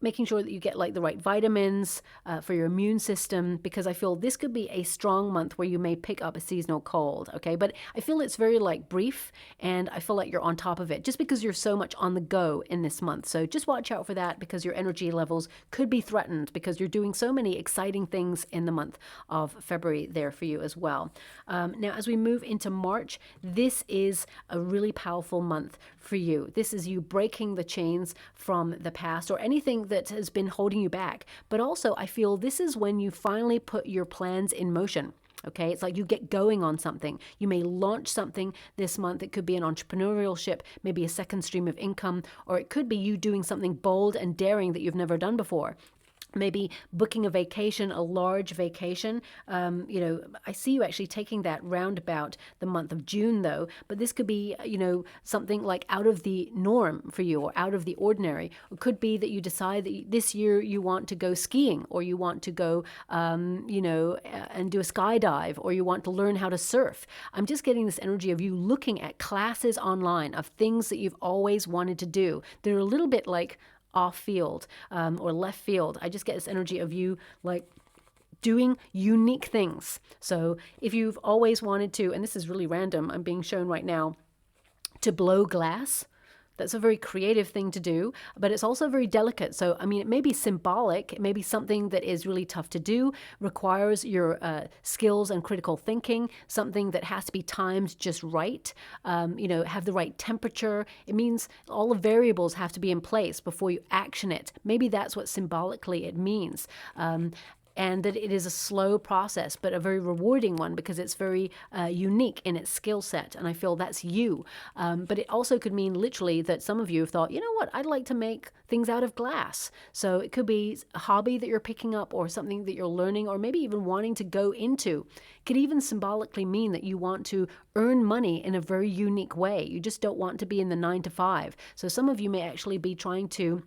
making sure that you get like the right vitamins for your immune system, because I feel this could be a strong month where you may pick up a seasonal cold, okay? But I feel it's very like brief, and I feel like you're on top of it just because you're so much on the go in this month. So just watch out for that, because your energy levels could be threatened because you're doing so many exciting things in the month of February there for you as well. Now, as we move into March, this is a really powerful month for you. This is you breaking the chains from the past or anything that has been holding you back. But also, I feel this is when you finally put your plans in motion. Okay, it's like you get going on something. You may launch something this month. It could be an entrepreneurship, maybe a second stream of income, or it could be you doing something bold and daring that you've never done before. Maybe booking a vacation, a large vacation. You know, I see you actually taking that round about the month of June, though. But this could be, you know, something like out of the norm for you or out of the ordinary. It could be that you decide that this year you want to go skiing, or you want to go, you know, and do a skydive, or you want to learn how to surf. I'm just getting this energy of you looking at classes online of things that you've always wanted to do. They're a little bit like off field or left field. I just get this energy of you like doing unique things. So if you've always wanted to, and this is really random, I'm being shown right now, to blow glass. That's a very creative thing to do, but it's also very delicate. So, I mean, it may be symbolic. It may be something that is really tough to do, requires your skills and critical thinking, something that has to be timed just right, you know, have the right temperature. It means all the variables have to be in place before you action it. Maybe that's what symbolically it means. And that it is a slow process, but a very rewarding one, because it's very unique in its skill set. And I feel that's you. But it also could mean literally that some of you have thought, you know what, I'd like to make things out of glass. So it could be a hobby that you're picking up, or something that you're learning, or maybe even wanting to go into. It could even symbolically mean that you want to earn money in a very unique way. You just don't want to be in the 9 to 5. So some of you may actually be trying to,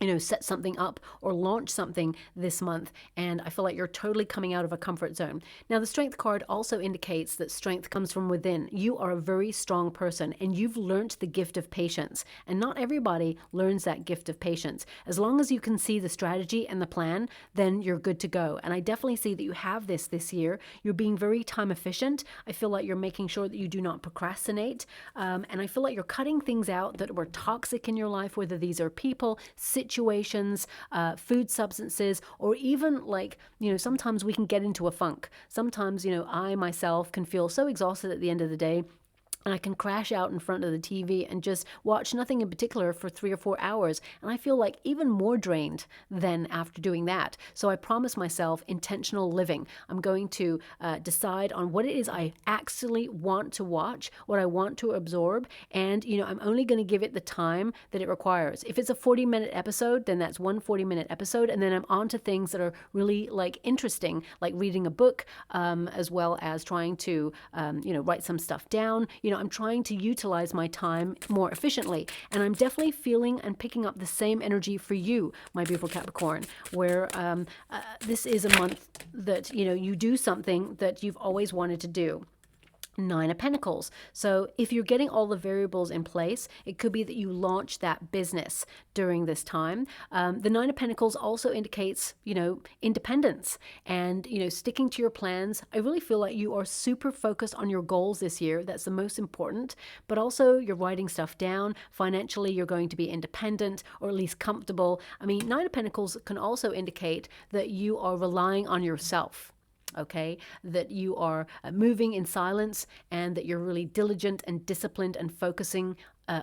you know, set something up or launch something this month. And I feel like you're totally coming out of a comfort zone. Now, the Strength card also indicates that strength comes from within. You are a very strong person, and you've learned the gift of patience. And not everybody learns that gift of patience. As long as you can see the strategy and the plan, then you're good to go. And I definitely see that you have this year. You're being very time efficient. I feel like you're making sure that you do not procrastinate. And I feel like you're cutting things out that were toxic in your life, whether these are people, situations, food substances, or even like, you know, sometimes we can get into a funk. Sometimes, you know, I myself can feel so exhausted at the end of the day, and I can crash out in front of the TV and just watch nothing in particular for 3 or 4 hours. And I feel like even more drained than after doing that. So I promise myself intentional living. I'm going to decide on what it is I actually want to watch, what I want to absorb. And, you know, I'm only going to give it the time that it requires. If it's a 40-minute episode, then that's one 40-minute episode. And then I'm on to things that are really like interesting, like reading a book, as well as trying to, you know, write some stuff down. You know, I'm trying to utilize my time more efficiently. And I'm definitely feeling and picking up the same energy for you, my beautiful Capricorn, where this is a month that, you know, you do something that you've always wanted to do. Nine of Pentacles. So if you're getting all the variables in place, it could be that you launch that business during this time. The Nine of Pentacles also indicates, independence and, sticking to your plans. I really feel like you are super focused on your goals this year. That's the most important, but also you're writing stuff down. Financially, you're going to be independent or at least comfortable. I mean, Nine of Pentacles can also indicate that you are relying on yourself. Okay, that you are moving in silence and that you're really diligent and disciplined and focusing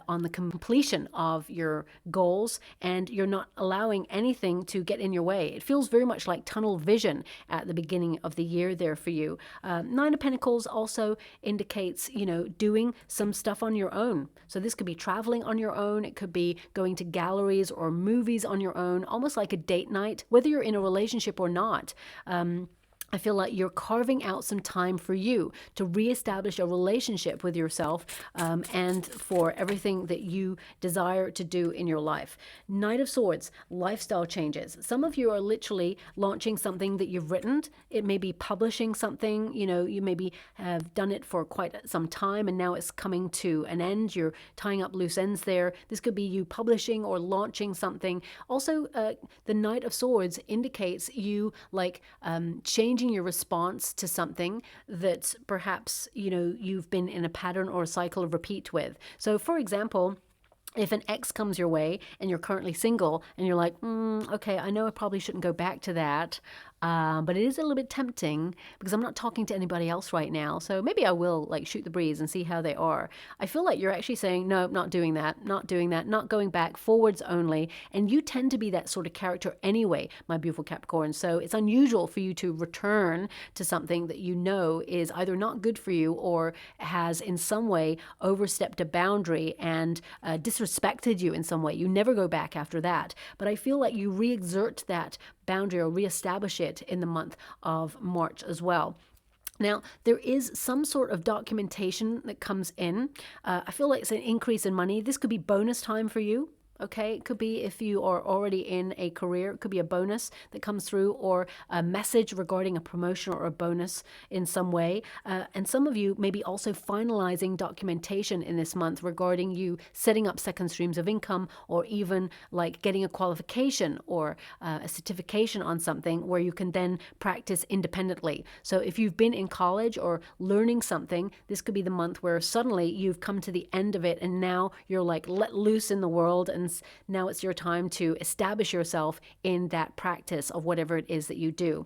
on the completion of your goals, and you're not allowing anything to get in your way. It feels very much like tunnel vision at the beginning of the year there for you. Nine of Pentacles also indicates, doing some stuff on your own. So this could be traveling on your own. It could be going to galleries or movies on your own, almost like a date night, whether you're in a relationship or not. I feel like you're carving out some time for you to reestablish a relationship with yourself and for everything that you desire to do in your life. Knight of Swords, lifestyle changes. Some of you are literally launching something that you've written. It may be publishing something, you maybe have done it for quite some time and now it's coming to an end. You're tying up loose ends there. This could be you publishing or launching something. Also, the Knight of Swords indicates you changing your response to something that perhaps, you've been in a pattern or a cycle of repeat with. So for example, if an ex comes your way and you're currently single and you're like, okay, I know I probably shouldn't go back to that, but it is a little bit tempting because I'm not talking to anybody else right now. So maybe I will shoot the breeze and see how they are. I feel like you're actually saying, no, not doing that, not going back, forwards only. And you tend to be that sort of character anyway, my beautiful Capricorn. So it's unusual for you to return to something that you know is either not good for you or has in some way overstepped a boundary and disrespected you in some way. You never go back after that. But I feel like you re-exert that boundary or reestablish it in the month of March as well. Now, there is some sort of documentation that comes in. I feel like it's an increase in money. This could be bonus time for you. Okay, it could be if you are already in a career, it could be a bonus that comes through or a message regarding a promotion or a bonus in some way. And some of you may be also finalizing documentation in this month regarding you setting up second streams of income or even getting a qualification or a certification on something where you can then practice independently. So if you've been in college or learning something, this could be the month where suddenly you've come to the end of it and now you're let loose in the world, and now it's your time to establish yourself in that practice of whatever it is that you do.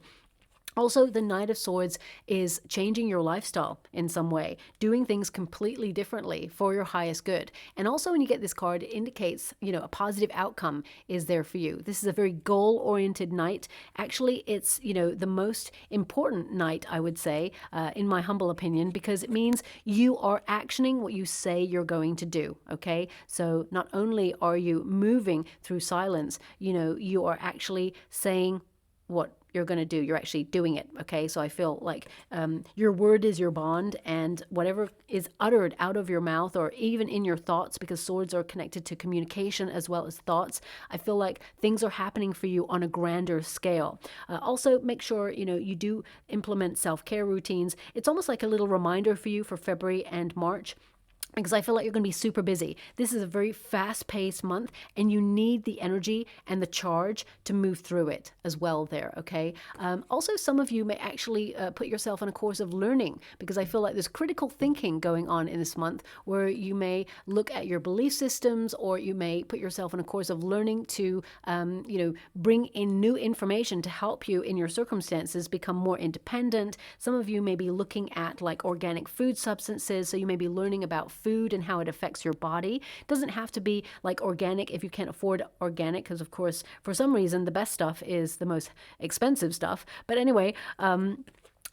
Also, the Knight of Swords is changing your lifestyle in some way, doing things completely differently for your highest good. And also when you get this card, it indicates, a positive outcome is there for you. This is a very goal-oriented Knight. Actually, it's, the most important Knight, I would say, in my humble opinion, because it means you are actioning what you say you're going to do, okay? So not only are you moving through silence, you are actually saying what you're going to do. You're actually doing it. Okay. So I feel like your word is your bond, and whatever is uttered out of your mouth or even in your thoughts, because swords are connected to communication as well as thoughts, I feel like things are happening for you on a grander scale. Also make sure, you do implement self-care routines. It's almost like a little reminder for you for February and March, because I feel like you're going to be super busy. This is a very fast-paced month, and you need the energy and the charge to move through it as well there, okay? Also, some of you may actually put yourself on a course of learning, because I feel like there's critical thinking going on in this month where you may look at your belief systems, or you may put yourself on a course of learning to, bring in new information to help you in your circumstances become more independent. Some of you may be looking at organic food substances, so you may be learning about food and how it affects your body. It doesn't have to be organic if you can't afford organic, because of course for some reason the best stuff is the most expensive stuff. But anyway,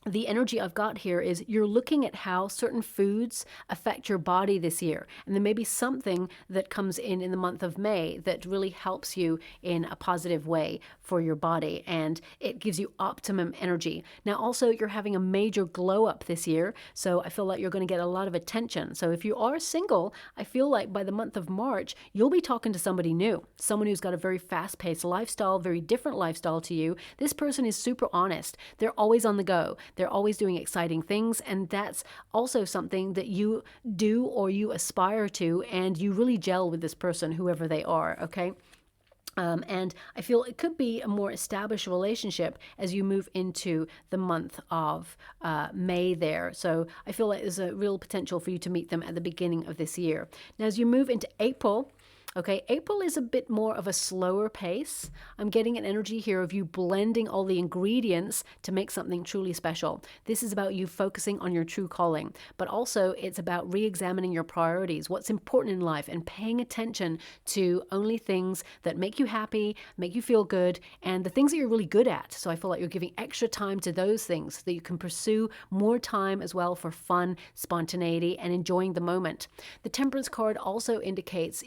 the energy I've got here is you're looking at how certain foods affect your body this year. And there may be something that comes in the month of May that really helps you in a positive way for your body, and it gives you optimum energy. Now, also, you're having a major glow up this year, so I feel like you're going to get a lot of attention. So if you are single, I feel like by the month of March, you'll be talking to somebody new, someone who's got a very fast-paced lifestyle, very different lifestyle to you. This person is super honest. They're always on the go. They're always doing exciting things, and that's also something that you do or you aspire to, and you really gel with this person, whoever they are, okay? And I feel it could be a more established relationship as you move into the month of May there. So I feel like there's a real potential for you to meet them at the beginning of this year. Now, as you move into April, okay, April is a bit more of a slower pace. I'm getting an energy here of you blending all the ingredients to make something truly special. This is about you focusing on your true calling, but also it's about re-examining your priorities, what's important in life, and paying attention to only things that make you happy, make you feel good, and the things that you're really good at. So I feel like you're giving extra time to those things so that you can pursue more time as well for fun, spontaneity, and enjoying the moment. The Temperance card also indicates,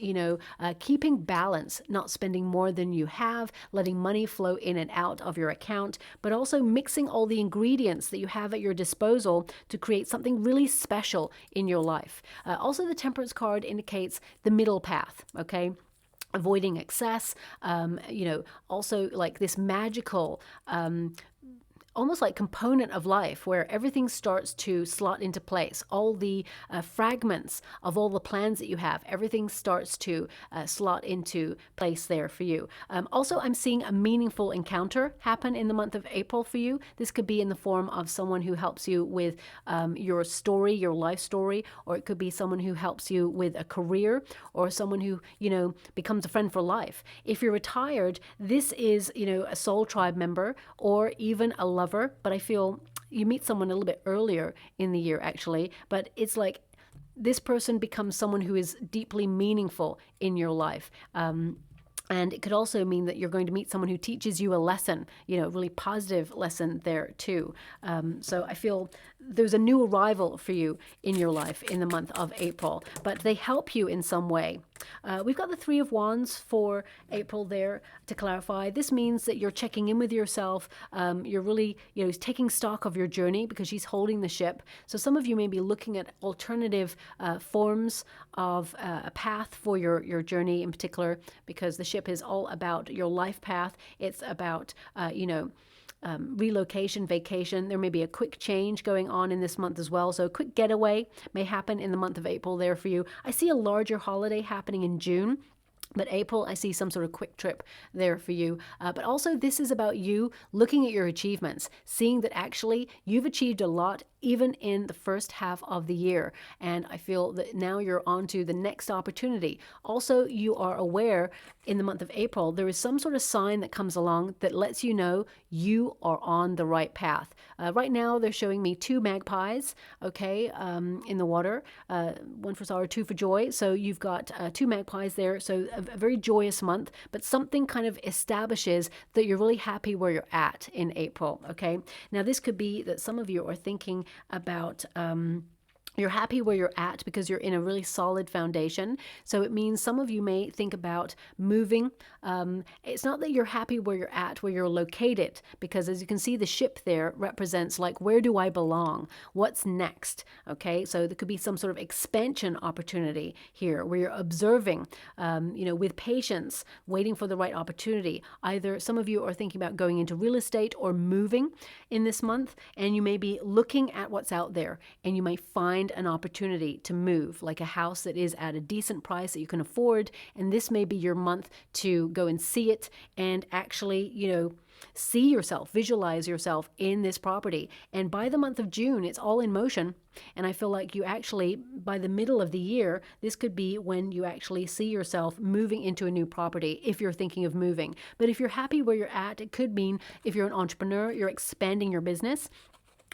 keeping balance, not spending more than you have, letting money flow in and out of your account, but also mixing all the ingredients that you have at your disposal to create something really special in your life. Also, the Temperance card indicates the middle path, okay? Avoiding excess, also like this magical, almost like component of life where everything starts to slot into place. All the fragments of all the plans that you have, everything starts to slot into place there for you. Also, I'm seeing a meaningful encounter happen in the month of April for you. This could be in the form of someone who helps you with your story, your life story, or it could be someone who helps you with a career, or someone who, becomes a friend for life. If you're retired, this is, a soul tribe member or even a lover, but I feel you meet someone a little bit earlier in the year actually, but it's like this person becomes someone who is deeply meaningful in your life. And it could also mean that you're going to meet someone who teaches you a lesson, a really positive lesson there too. So I feel there's a new arrival for you in your life in the month of April, but they help you in some way. We've got the Three of Wands for April there to clarify. This means that you're checking in with yourself. You're really, taking stock of your journey because she's holding the ship. So some of you may be looking at alternative forms of a path for your journey in particular, because the ship is all about your life path. It's about, relocation, vacation. There may be a quick change going on in this month as well. So a quick getaway may happen in the month of April there for you. I see a larger holiday happening in June. But April, I see some sort of quick trip there for you. But also this is about you looking at your achievements, seeing that actually you've achieved a lot even in the first half of the year. And I feel that now you're on to the next opportunity. Also, you are aware in the month of April, there is some sort of sign that comes along that lets you know you are on the right path. Right now, they're showing me 2 magpies, okay, in the water, 1 for sorrow, 2 for joy. So you've got 2 magpies there. So a very joyous month, but something kind of establishes that you're really happy where you're at in April, okay? Now, this could be that some of you are thinking about you're happy where you're at because you're in a really solid foundation. So it means some of you may think about moving. It's not that you're happy where you're at, where you're located, because as you can see, the ship there represents like, where do I belong? What's next? Okay, so there could be some sort of expansion opportunity here where you're observing, with patience, waiting for the right opportunity. Either some of you are thinking about going into real estate or moving in this month, and you may be looking at what's out there, and you may find an opportunity to move, like a house that is at a decent price that you can afford, and this may be your month to go and see it and actually, see yourself, visualize yourself in this property. And by the month of June, it's all in motion. And I feel like you actually, by the middle of the year, this could be when you actually see yourself moving into a new property if you're thinking of moving. But if you're happy where you're at, it could mean if you're an entrepreneur, you're expanding your business.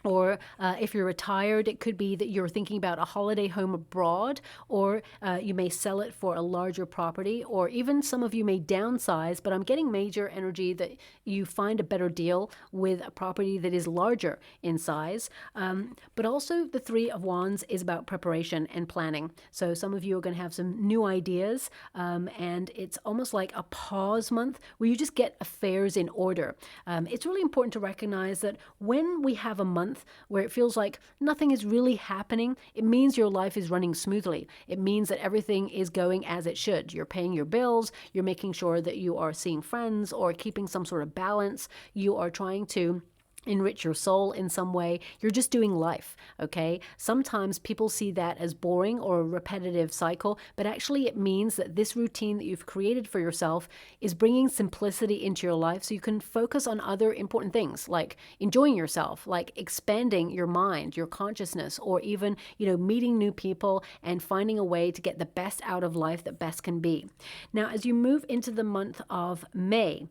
Or if you're retired, it could be that you're thinking about a holiday home abroad, or you may sell it for a larger property, or even some of you may downsize, but I'm getting major energy that you find a better deal with a property that is larger in size. But also the Three of Wands is about preparation and planning. So some of you are going to have some new ideas, and it's almost like a pause month where you just get affairs in order. It's really important to recognize that when we have a month where it feels like nothing is really happening, it means your life is running smoothly. It means that everything is going as it should. You're paying your bills, you're making sure that you are seeing friends or keeping some sort of balance. You are trying to enrich your soul in some way. You're just doing life, okay? Sometimes people see that as boring or a repetitive cycle, but actually it means that this routine that you've created for yourself is bringing simplicity into your life so you can focus on other important things like enjoying yourself, like expanding your mind, your consciousness, or even, meeting new people and finding a way to get the best out of life that best can be. Now, as you move into the month of May,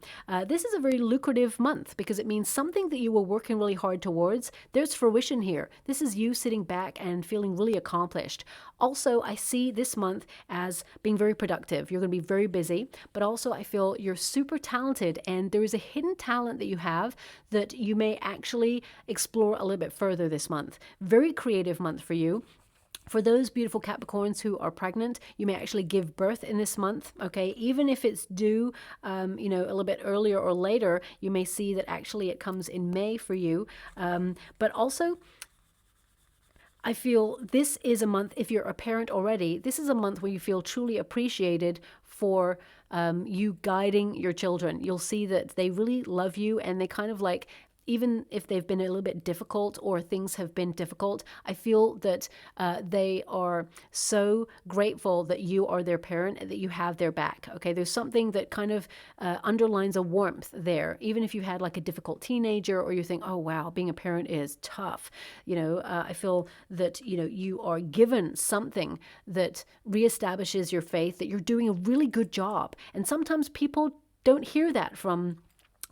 this is a very lucrative month because it means something that you were working really hard towards, there's fruition here. This is you sitting back and feeling really accomplished. Also, I see this month as being very productive. You're going to be very busy, but also I feel you're super talented and there is a hidden talent that you have that you may actually explore a little bit further this month. Very creative month for you. For those beautiful Capricorns who are pregnant, you may actually give birth in this month, okay? Even if it's due, a little bit earlier or later, you may see that actually it comes in May for you. But also, I feel this is a month, if you're a parent already, this is a month where you feel truly appreciated for you guiding your children. You'll see that they really love you and they kind of like, even if they've been a little bit difficult or things have been difficult, I feel that they are so grateful that you are their parent and that you have their back. Okay, there's something that kind of underlines a warmth there. Even if you had like a difficult teenager or you think, oh wow, being a parent is tough. I feel that, you are given something that reestablishes your faith, that you're doing a really good job. And sometimes people don't hear that from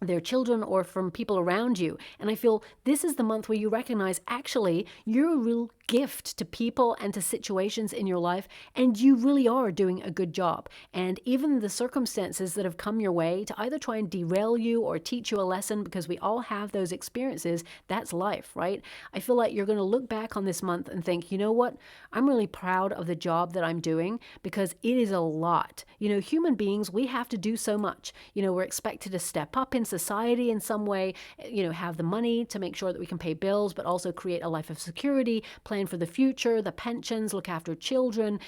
their children or from people around you. And I feel this is the month where you recognize actually you're a real gift to people and to situations in your life, and you really are doing a good job. And even the circumstances that have come your way to either try and derail you or teach you a lesson, because we all have those experiences, that's life, right? I feel like you're going to look back on this month and think, you know what? I'm really proud of the job that I'm doing because it is a lot. Human beings, we have to do so much. We're expected to step up in society in some way, have the money to make sure that we can pay bills, but also create a life of security, plan for the future, the pensions, look after children,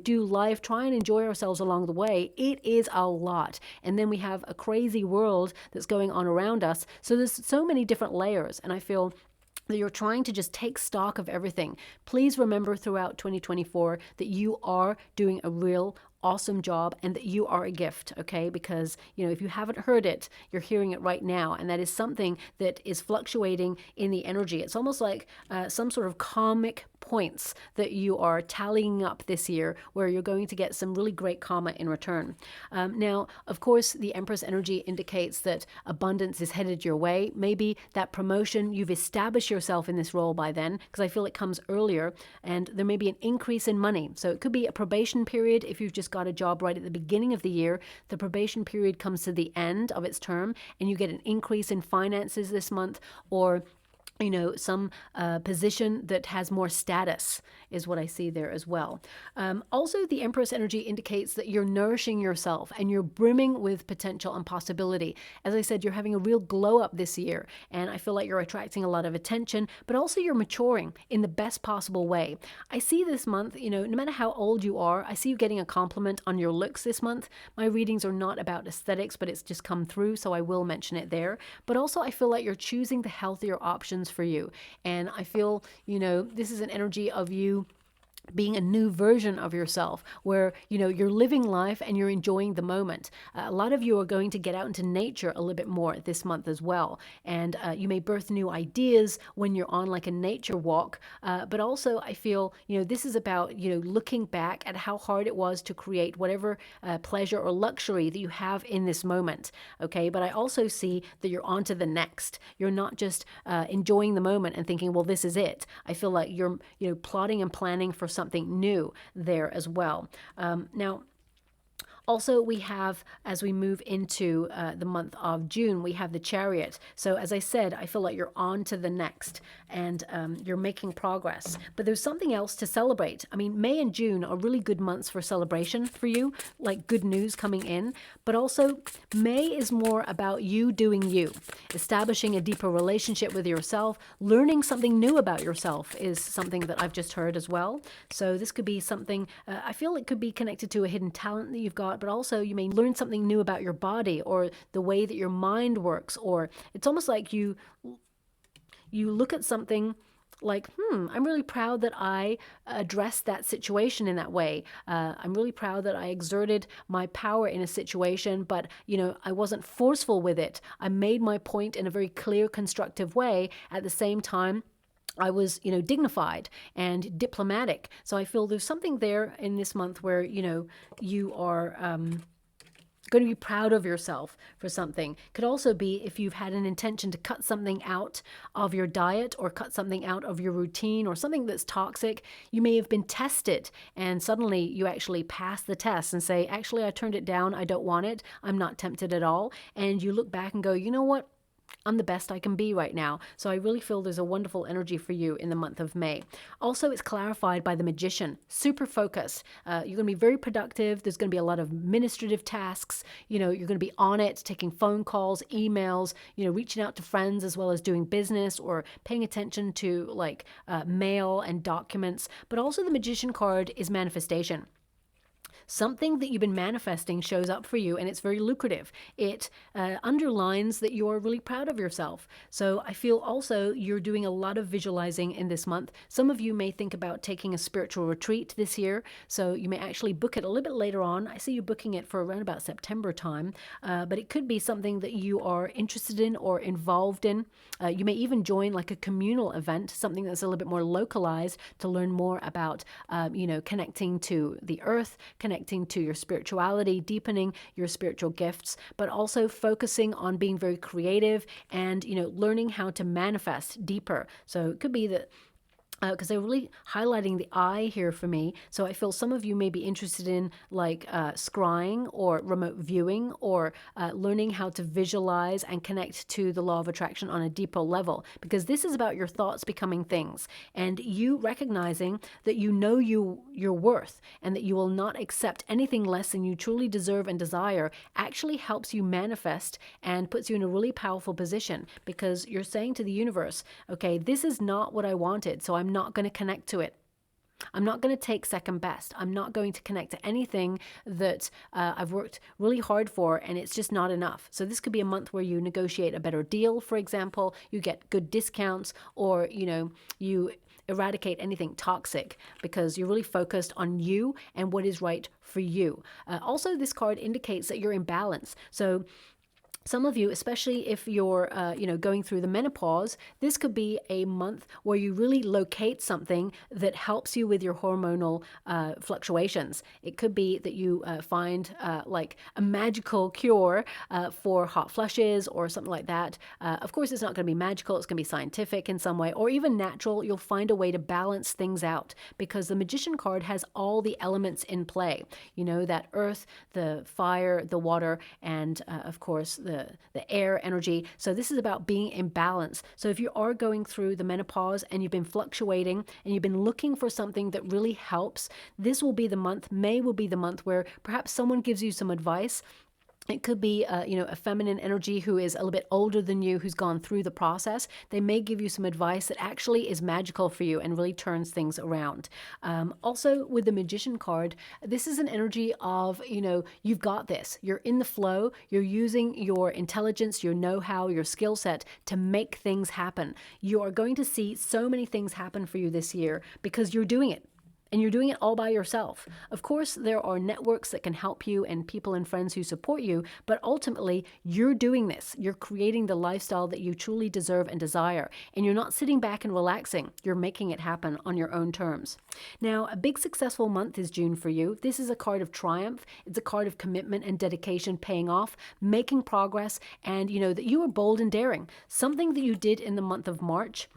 do life, try and enjoy ourselves along the way. It is a lot. And then we have a crazy world that's going on around us. So there's so many different layers. And I feel that you're trying to just take stock of everything. Please remember throughout 2024 that you are doing a real awesome job and that you are a gift, okay? Because, if you haven't heard it, you're hearing it right now. And that is something that is fluctuating in the energy. It's almost like some sort of karmic points that you are tallying up this year where you're going to get some really great karma in return. Now, of course, the Empress energy indicates that abundance is headed your way. Maybe that promotion, you've established yourself in this role by then, because I feel it comes earlier, and there may be an increase in money. So it could be a probation period if you've just got a job right at the beginning of the year. The probation period comes to the end of its term and you get an increase in finances this month, or some position that has more status is what I see there as well. Also, the Empress energy indicates that you're nourishing yourself and you're brimming with potential and possibility. As I said, you're having a real glow up this year, and I feel like you're attracting a lot of attention, but also you're maturing in the best possible way. I see this month, no matter how old you are, I see you getting a compliment on your looks this month. My readings are not about aesthetics, but it's just come through, so I will mention it there. But also, I feel like you're choosing the healthier options for you. And I feel, this is an energy of you being a new version of yourself where, you're living life and you're enjoying the moment. A lot of you are going to get out into nature a little bit more this month as well. And you may birth new ideas when you're on like a nature walk. But also I feel, this is about, looking back at how hard it was to create whatever pleasure or luxury that you have in this moment. Okay. But I also see that you're on to the next. You're not just enjoying the moment and thinking, well, this is it. I feel like you're, plotting and planning for something new there as well. Now, also, we have, as we move into the month of June, we have the Chariot. So as I said, I feel like you're on to the next and you're making progress. But there's something else to celebrate. I mean, May and June are really good months for celebration for you, like good news coming in. But also, May is more about you doing you, establishing a deeper relationship with yourself, learning something new about yourself is something that I've just heard as well. So this could be something, I feel it could be connected to a hidden talent that you've got, but also you may learn something new about your body or the way that your mind works, or it's almost like you you look at something like, I'm really proud that I addressed that situation in that way. I'm really proud that I exerted my power in a situation, but, I wasn't forceful with it. I made my point in a very clear, constructive way. At the same time, I was, dignified and diplomatic. So I feel there's something there in this month where, you are going to be proud of yourself for something. Could also be if you've had an intention to cut something out of your diet or cut something out of your routine or something that's toxic. You may have been tested and suddenly you actually pass the test and say, actually, I turned it down. I don't want it. I'm not tempted at all. And you look back and go, you know what? I'm the best I can be right now. So I really feel there's a wonderful energy for you in the month of May. Also, it's clarified by the Magician. Super focused. You're going to be very productive. There's going to be a lot of administrative tasks. You're going to be on it, taking phone calls, emails, reaching out to friends as well as doing business or paying attention to like mail and documents. But also the Magician card is manifestation. Something that you've been manifesting shows up for you and it's very lucrative. It underlines that you are really proud of yourself. So I feel also you're doing a lot of visualizing in this month. Some of you may think about taking a spiritual retreat this year. So you may actually book it a little bit later on. I see you booking it for around about September time. But it could be something that you are interested in or involved in. You may even join like a communal event, something that's a little bit more localized to learn more about, connecting to the earth, connecting to your spirituality, deepening your spiritual gifts, but also focusing on being very creative and, learning how to manifest deeper. So it could be that because they're really highlighting the eye here for me. So I feel some of you may be interested in like scrying or remote viewing or learning how to visualize and connect to the law of attraction on a deeper level, because this is about your thoughts becoming things and you recognizing that your worth and that you will not accept anything less than you truly deserve and desire actually helps you manifest and puts you in a really powerful position, because you're saying to the universe, okay, this is not what I wanted, so I'm not going to connect to it. I'm not going to take second best. I'm not going to connect to anything that I've worked really hard for and it's just not enough. So this could be a month where you negotiate a better deal, for example, you get good discounts, or, you eradicate anything toxic because you're really focused on you and what is right for you. Also, this card indicates that you're in balance. So some of you, especially if you're, going through the menopause, this could be a month where you really locate something that helps you with your hormonal fluctuations. It could be that you find like a magical cure for hot flushes or something like that. Of course, it's not going to be magical. It's going to be scientific in some way or even natural. You'll find a way to balance things out because the Magician card has all the elements in play. That earth, the fire, the water, and of course, the air energy. So this is about being in balance. So if you are going through the menopause and you've been fluctuating and you've been looking for something that really helps, this will be the month, May will be the month where perhaps someone gives you some advice. It could be, a feminine energy who is a little bit older than you, who's gone through the process. They may give you some advice that actually is magical for you and really turns things around. Also, with the Magician card, this is an energy of, you've got this. You're in the flow. You're using your intelligence, your know-how, your skill set to make things happen. You are going to see so many things happen for you this year because you're doing it. And you're doing it all by yourself. Of course, there are networks that can help you and people and friends who support you, but ultimately, you're doing this. You're creating the lifestyle that you truly deserve and desire. And you're not sitting back and relaxing. You're making it happen on your own terms. Now, a big successful month is June for you. This is a card of triumph. It's a card of commitment and dedication paying off, making progress, and that you are bold and daring. Something that you did in the month of March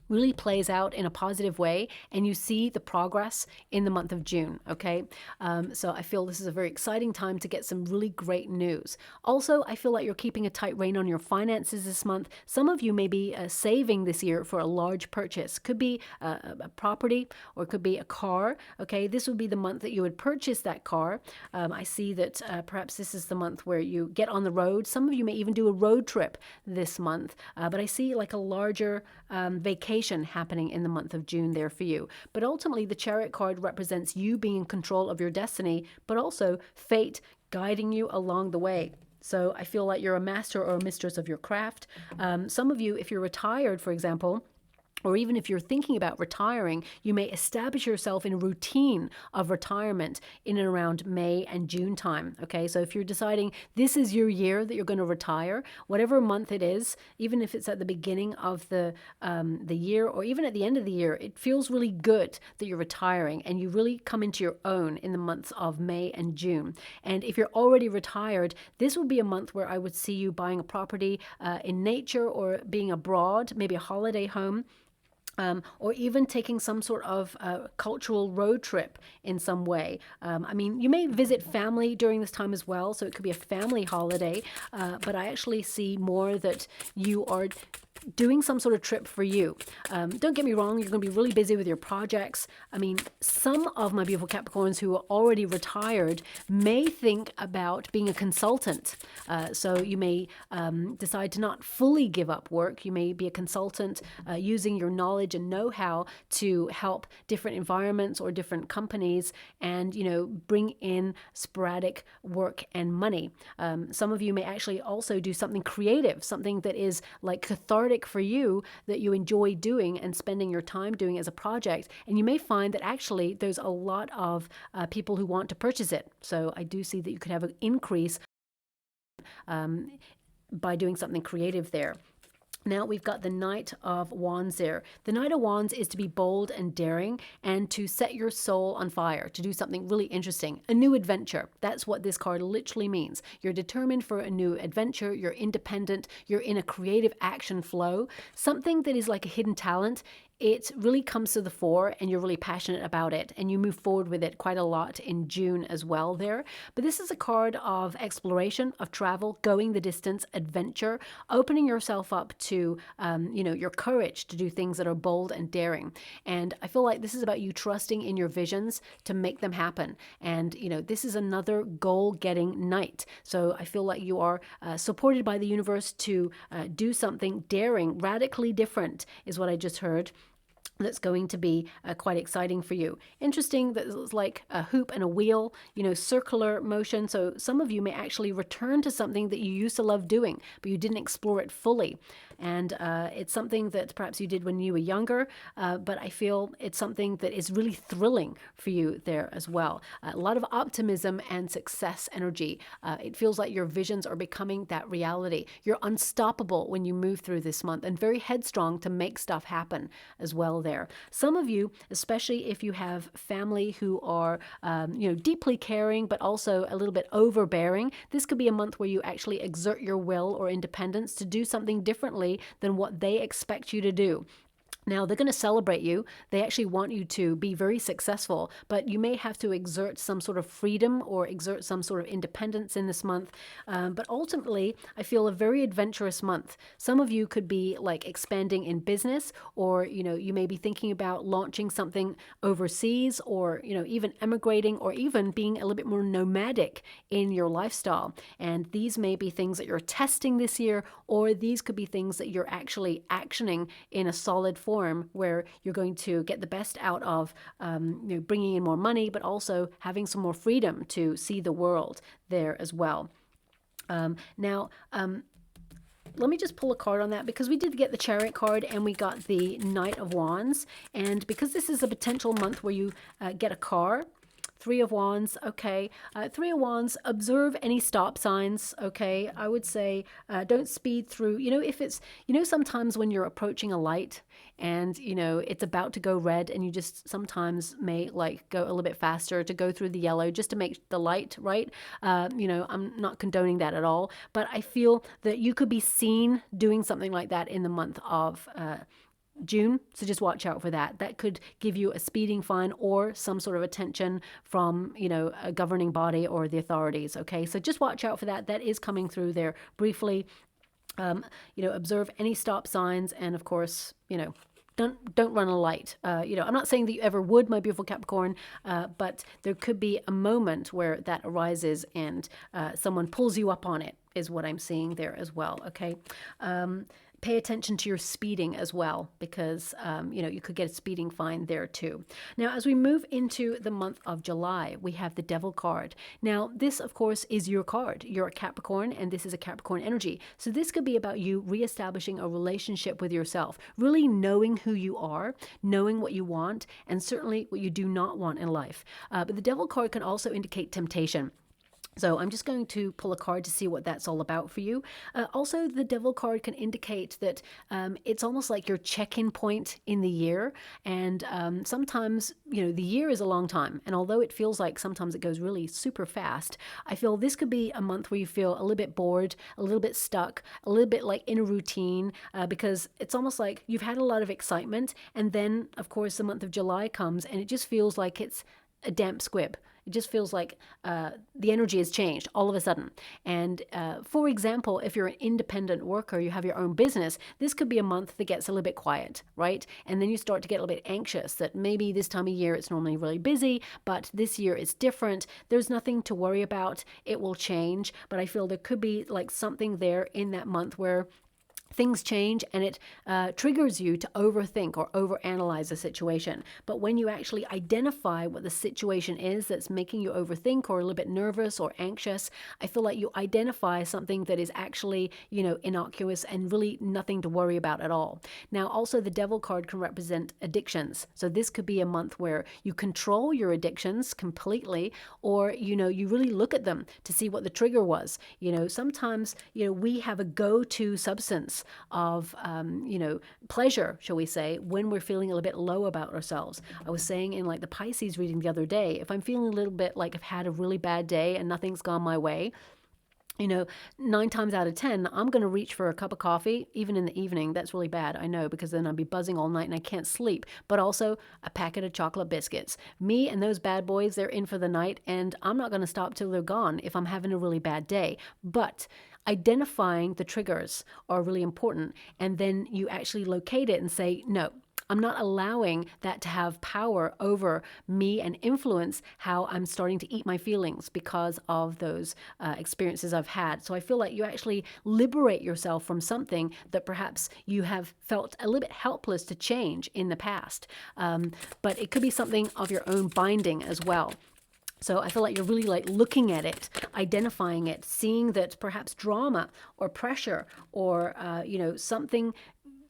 really plays out in a positive way, and you see the progress in the month of June, okay? So I feel this is a very exciting time to get some really great news. Also, I feel like you're keeping a tight rein on your finances this month. Some of you may be saving this year for a large purchase. Could be a property or it could be a car, okay? This would be the month that you would purchase that car. I see that perhaps this is the month where you get on the road. Some of you may even do a road trip this month, but I see like a larger vacation happening in the month of June there for you. But ultimately, the Chariot card represents you being in control of your destiny, but also fate guiding you along the way. So I feel like you're a master or a mistress of your craft. Some of you, if you're retired, for example, or even if you're thinking about retiring, you may establish yourself in a routine of retirement in and around May and June time. Okay, so if you're deciding this is your year that you're going to retire, whatever month it is, even if it's at the beginning of the year or even at the end of the year, it feels really good that you're retiring and you really come into your own in the months of May and June. And if you're already retired, this would be a month where I would see you buying a property in nature or being abroad, maybe a holiday home. Or even taking some sort of cultural road trip in some way. I mean, you may visit family during this time as well, so it could be a family holiday, but I actually see more that you are doing some sort of trip for you. Don't get me wrong, you're going to be really busy with your projects. I mean, some of my beautiful Capricorns who are already retired may think about being a consultant. So you may decide to not fully give up work. You may be a consultant using your knowledge and know-how to help different environments or different companies and, you know, bring in sporadic work and money. Some of you may actually also do something creative, something that is like cathartic for you that you enjoy doing and spending your time doing as a project. And you may find that actually there's a lot of people who want to purchase it. So I do see that you could have an increase by doing something creative there. Now we've got the Knight of Wands there. The Knight of Wands is to be bold and daring and to set your soul on fire, to do something really interesting, a new adventure. That's what this card literally means. You're determined for a new adventure, you're independent, you're in a creative action flow, something that is like a hidden talent. It really comes to the fore and you're really passionate about it and you move forward with it quite a lot in June as well there. But this is a card of exploration, of travel, going the distance, adventure, opening yourself up to, you know, your courage to do things that are bold and daring. And I feel like this is about you trusting in your visions to make them happen. And, you know, this is another goal-getting night. So I feel like you are supported by the universe to do something daring, radically different is what I just heard. That's going to be quite exciting for you. Interesting that it's like a hoop and a wheel, you know, circular motion. So some of you may actually return to something that you used to love doing, but you didn't explore it fully. And it's something that perhaps you did when you were younger, but I feel it's something that is really thrilling for you there as well. A lot of optimism and success energy. It feels like your visions are becoming that reality. You're unstoppable when you move through this month and very headstrong to make stuff happen as well there. Some of you, especially if you have family who are, you know, deeply caring, but also a little bit overbearing, this could be a month where you actually exert your will or independence to do something differently than what they expect you to do. Now, they're going to celebrate you. They actually want you to be very successful, but you may have to exert some sort of freedom or exert some sort of independence in this month. But ultimately, I feel a very adventurous month. Some of you could be like expanding in business, or, you know, you may be thinking about launching something overseas, or, you know, even emigrating, or even being a little bit more nomadic in your lifestyle. And these may be things that you're testing this year, or these could be things that you're actually actioning in a solid form, where you're going to get the best out of you know, bringing in more money, but also having some more freedom to see the world there as well. Now, let me just pull a card on that, because we did get the Chariot card and we got the Knight of Wands. And because this is a potential month where you get a car, Three of Wands, okay. Three of Wands, observe any stop signs, okay. I would say don't speed through. You know, if it's, you know, sometimes when you're approaching a light and, you know, it's about to go red and you just sometimes may like go a little bit faster to go through the yellow just to make the light right. You know, I'm not condoning that at all, but I feel that you could be seen doing something like that in the month of June, so just watch out for that. That could give you a speeding fine or some sort of attention from, you know, a governing body or the authorities, okay? So just watch out for that. That is coming through there briefly. You know, observe any stop signs, and of course, you know, don't run a light. You know, I'm not saying that you ever would, my beautiful Capricorn, but there could be a moment where that arises and someone pulls you up on it, is what I'm seeing there as well, okay? pay attention to your speeding as well, because you could get a speeding fine there too. Now, as we move into the month of July, we have the Devil card. Now, this, of course, is your card. You're a Capricorn, and this is a Capricorn energy. So this could be about you reestablishing a relationship with yourself, really knowing who you are, knowing what you want, and certainly what you do not want in life. But the Devil card can also indicate temptation. So I'm just going to pull a card to see what that's all about for you. Also, the Devil card can indicate that it's almost like your check-in point in the year. And sometimes, the year is a long time. And although it feels like sometimes it goes really super fast, I feel this could be a month where you feel a little bit bored, a little bit stuck, a little bit like in a routine, because it's almost like you've had a lot of excitement. And then, of course, the month of July comes and it just feels like it's a damp squib. It just feels like the energy has changed all of a sudden. And for example, if you're an independent worker, you have your own business, this could be a month that gets a little bit quiet, right? And then you start to get a little bit anxious that maybe this time of year it's normally really busy, but this year it's different. There's nothing to worry about. It will change. But I feel there could be like something there in that month where things change and it triggers you to overthink or overanalyze a situation. But when you actually identify what the situation is that's making you overthink or a little bit nervous or anxious, I feel like you identify something that is actually, innocuous and really nothing to worry about at all. Now, also the Devil card can represent addictions. So this could be a month where you control your addictions completely, or, you really look at them to see what the trigger was. Sometimes, we have a go-to substance of, pleasure, shall we say, when we're feeling a little bit low about ourselves. I was saying in like the Pisces reading the other day, if I'm feeling a little bit like I've had a really bad day and nothing's gone my way, 9 times out of 10, I'm going to reach for a cup of coffee, even in the evening. That's really bad, I know, because then I'll be buzzing all night and I can't sleep. But also a packet of chocolate biscuits. Me and those bad boys, they're in for the night, and I'm not going to stop till they're gone if I'm having a really bad day. But identifying the triggers are really important. And then you actually locate it and say, no, I'm not allowing that to have power over me and influence how I'm starting to eat my feelings because of those experiences I've had. So I feel like you actually liberate yourself from something that perhaps you have felt a little bit helpless to change in the past. But it could be something of your own binding as well. So I feel like you're really like looking at it, identifying it, seeing that perhaps drama or pressure or, something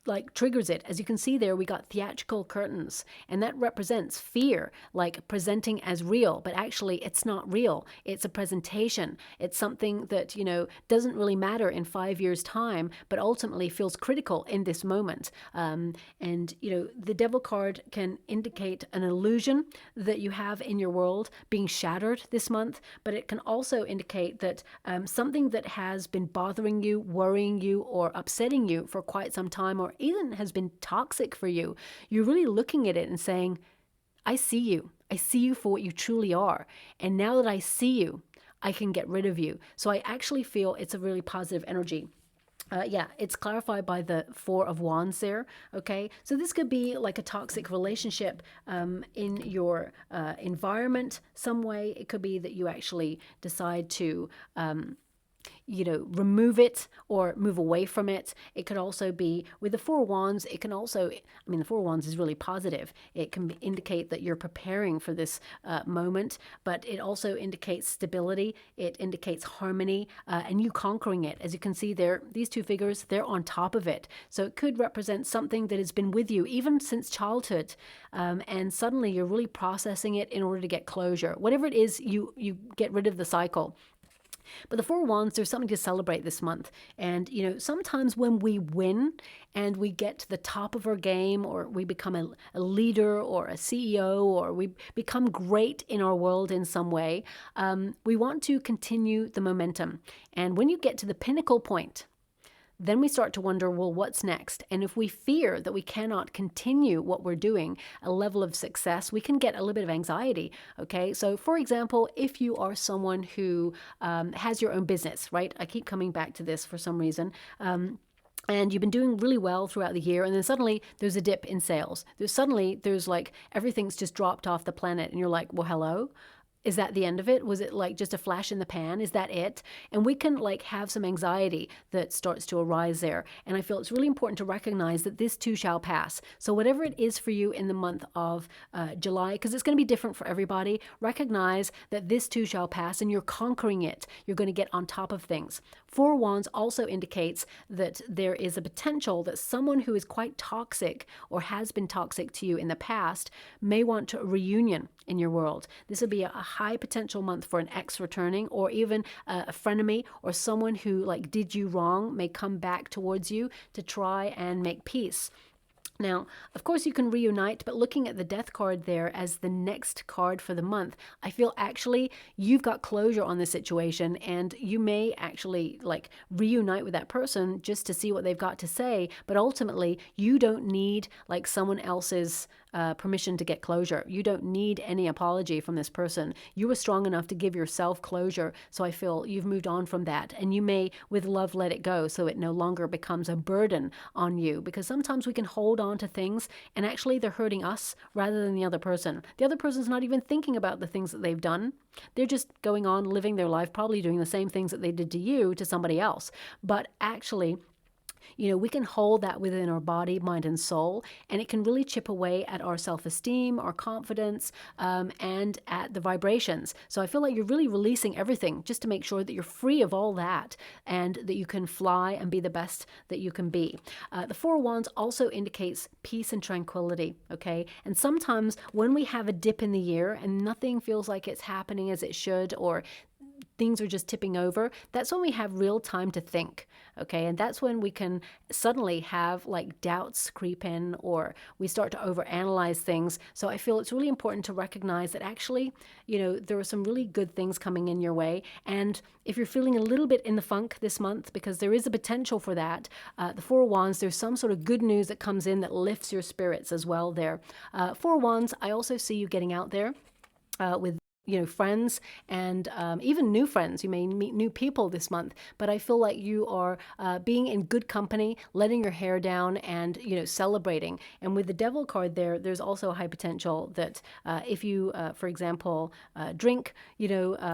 like triggers it. As you can see there, we got theatrical curtains, and that represents fear, like presenting as real, but actually it's not real. It's a presentation. It's something that, doesn't really matter in 5 years' time, but ultimately feels critical in this moment. The Devil card can indicate an illusion that you have in your world being shattered this month, but it can also indicate that something that has been bothering you, worrying you, or upsetting you for quite some time, or even has been toxic for you, you're really looking at it and saying, I see you. I see you for what you truly are. And now that I see you, I can get rid of you. So I actually feel it's a really positive energy. It's clarified by the 4 of Wands there, okay? So this could be like a toxic relationship in your environment some way. It could be that you actually decide to remove it or move away from it. It could also be with the 4 Wands. It can also, the 4 Wands is really positive. It can indicate that you're preparing for this moment, but it also indicates stability. It indicates harmony and you conquering it. As you can see there, these 2 figures, they're on top of it. So it could represent something that has been with you even since childhood. And suddenly you're really processing it in order to get closure. Whatever it is, you get rid of the cycle. But the 4 Wands, there's something to celebrate this month. And, sometimes when we win and we get to the top of our game, or we become a leader or a CEO, or we become great in our world in some way, we want to continue the momentum. And when you get to the pinnacle point, then we start to wonder, well, what's next? And if we fear that we cannot continue what we're doing, a level of success, we can get a little bit of anxiety, okay? So for example, if you are someone who has your own business, right? I keep coming back to this for some reason. And you've been doing really well throughout the year, and then suddenly there's a dip in sales. There's like everything's just dropped off the planet, and you're like, well, hello? Is that the end of it? Was it like just a flash in the pan? Is that it? And we can like have some anxiety that starts to arise there. And I feel it's really important to recognize that this too shall pass. So whatever it is for you in the month of July, because it's going to be different for everybody, recognize that this too shall pass and you're conquering it. You're going to get on top of things. Four Wands also indicates that there is a potential that someone who is quite toxic or has been toxic to you in the past may want a reunion in your world. This would be a high potential month for an ex returning, or even a frenemy or someone who like did you wrong may come back towards you to try and make peace. Now, of course, you can reunite, but looking at the death card there as the next card for the month, I feel actually you've got closure on this situation, and you may actually like reunite with that person just to see what they've got to say. But ultimately, you don't need like someone else's permission to get closure. You don't need any apology from this person. You were strong enough to give yourself closure. So I feel you've moved on from that, and you may, with love, let it go so it no longer becomes a burden on you, because sometimes we can hold on to things and actually they're hurting us rather than the other person. The other person's not even thinking about the things that they've done. They're just going on living their life, probably doing the same things that they did to you to somebody else. But actually, you know, we can hold that within our body, mind, and soul, and it can really chip away at our self-esteem, our confidence, and at the vibrations. So I feel like you're really releasing everything just to make sure that you're free of all that and that you can fly and be the best that you can be. The Four of Wands also indicates peace and tranquility, okay? And sometimes when we have a dip in the year and nothing feels like it's happening as it should, or things are just tipping over, that's when we have real time to think, okay? And that's when we can suddenly have like doubts creep in, or we start to overanalyze things. So I feel it's really important to recognize that actually, you know, there are some really good things coming in your way. And if you're feeling a little bit in the funk this month, because there is a potential for that, the Four of Wands, there's some sort of good news that comes in that lifts your spirits as well there. Four of Wands, I also see you getting out there with friends, and even new friends. You may meet new people this month, but I feel like you are being in good company, letting your hair down, and celebrating. And with the Devil card there, there's also a high potential that if you, for example, drink,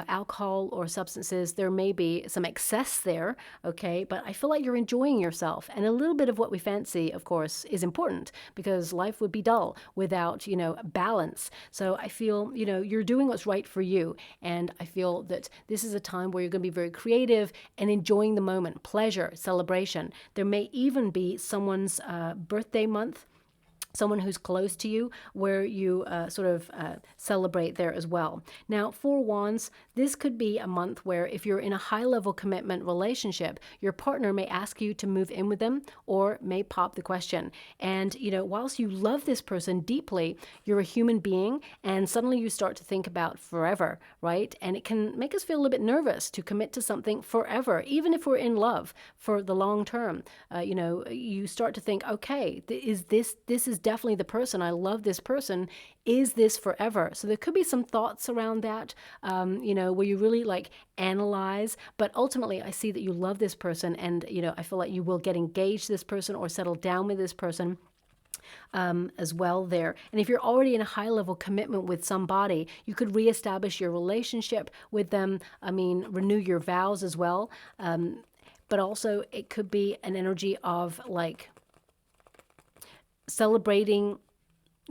alcohol or substances, there may be some excess there, okay? But I feel like you're enjoying yourself, and a little bit of what we fancy, of course, is important, because life would be dull without, balance. So I feel, you're doing what's right for you. And I feel that this is a time where you're going to be very creative and enjoying the moment, pleasure, celebration. There may even be someone's birthday month, someone who's close to you, where you celebrate there as well. Now, Four Wands, this could be a month where if you're in a high-level commitment relationship, your partner may ask you to move in with them, or may pop the question. And, whilst you love this person deeply, you're a human being, and suddenly you start to think about forever, right? And it can make us feel a little bit nervous to commit to something forever, even if we're in love for the long term. You start to think, okay, this is definitely the person. I love this person. Is this forever? So there could be some thoughts around that, where you really analyze, but ultimately I see that you love this person, and, I feel like you will get engaged to this person or settle down with this person as well there. And if you're already in a high-level commitment with somebody, you could reestablish your relationship with them. Renew your vows as well. But also it could be an energy of celebrating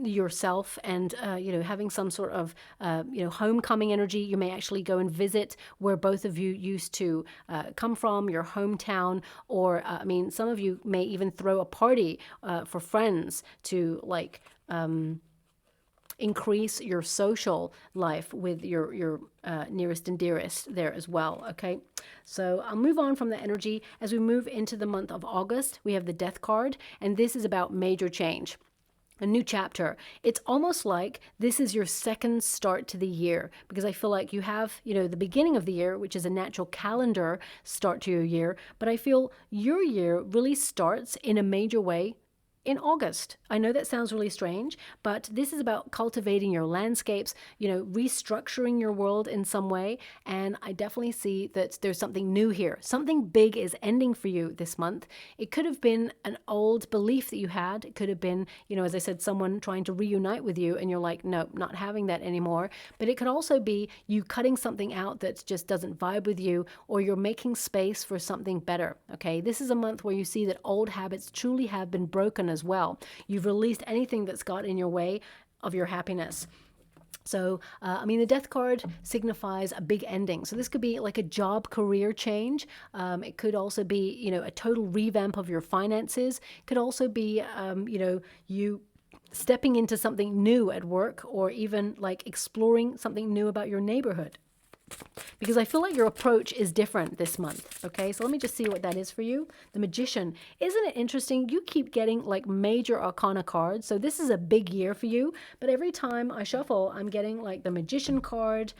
yourself and having some sort of homecoming energy. You may actually go and visit where both of you used to come from, your hometown, or some of you may even throw a party for friends to increase your social life with your nearest and dearest there as well, okay? So I'll move on from the energy. As we move into the month of August, we have the Death card, and this is about major change. A new chapter. It's almost like this is your second start to the year, because I feel like you have, the beginning of the year, which is a natural calendar start to your year, but I feel your year really starts in a major way in August. I know that sounds really strange, but this is about cultivating your landscapes, restructuring your world in some way. And I definitely see that there's something new here. Something big is ending for you this month. It could have been an old belief that you had. It could have been, as I said, someone trying to reunite with you and you're like, no, not having that anymore. But it could also be you cutting something out that just doesn't vibe with you, or you're making space for something better. Okay, this is a month where you see that old habits truly have been broken as well. You've released anything that's got in your way of your happiness. So, the death card signifies a big ending. So this could be like a job career change. It could also be, a total revamp of your finances. It could also be, you stepping into something new at work, or even like exploring something new about your neighborhood. Because I feel like your approach is different this month. Okay, so let me just see what that is for you. The Magician. Isn't it interesting? You keep getting like major arcana cards. So this is a big year for you. But every time I shuffle, I'm getting like the Magician card,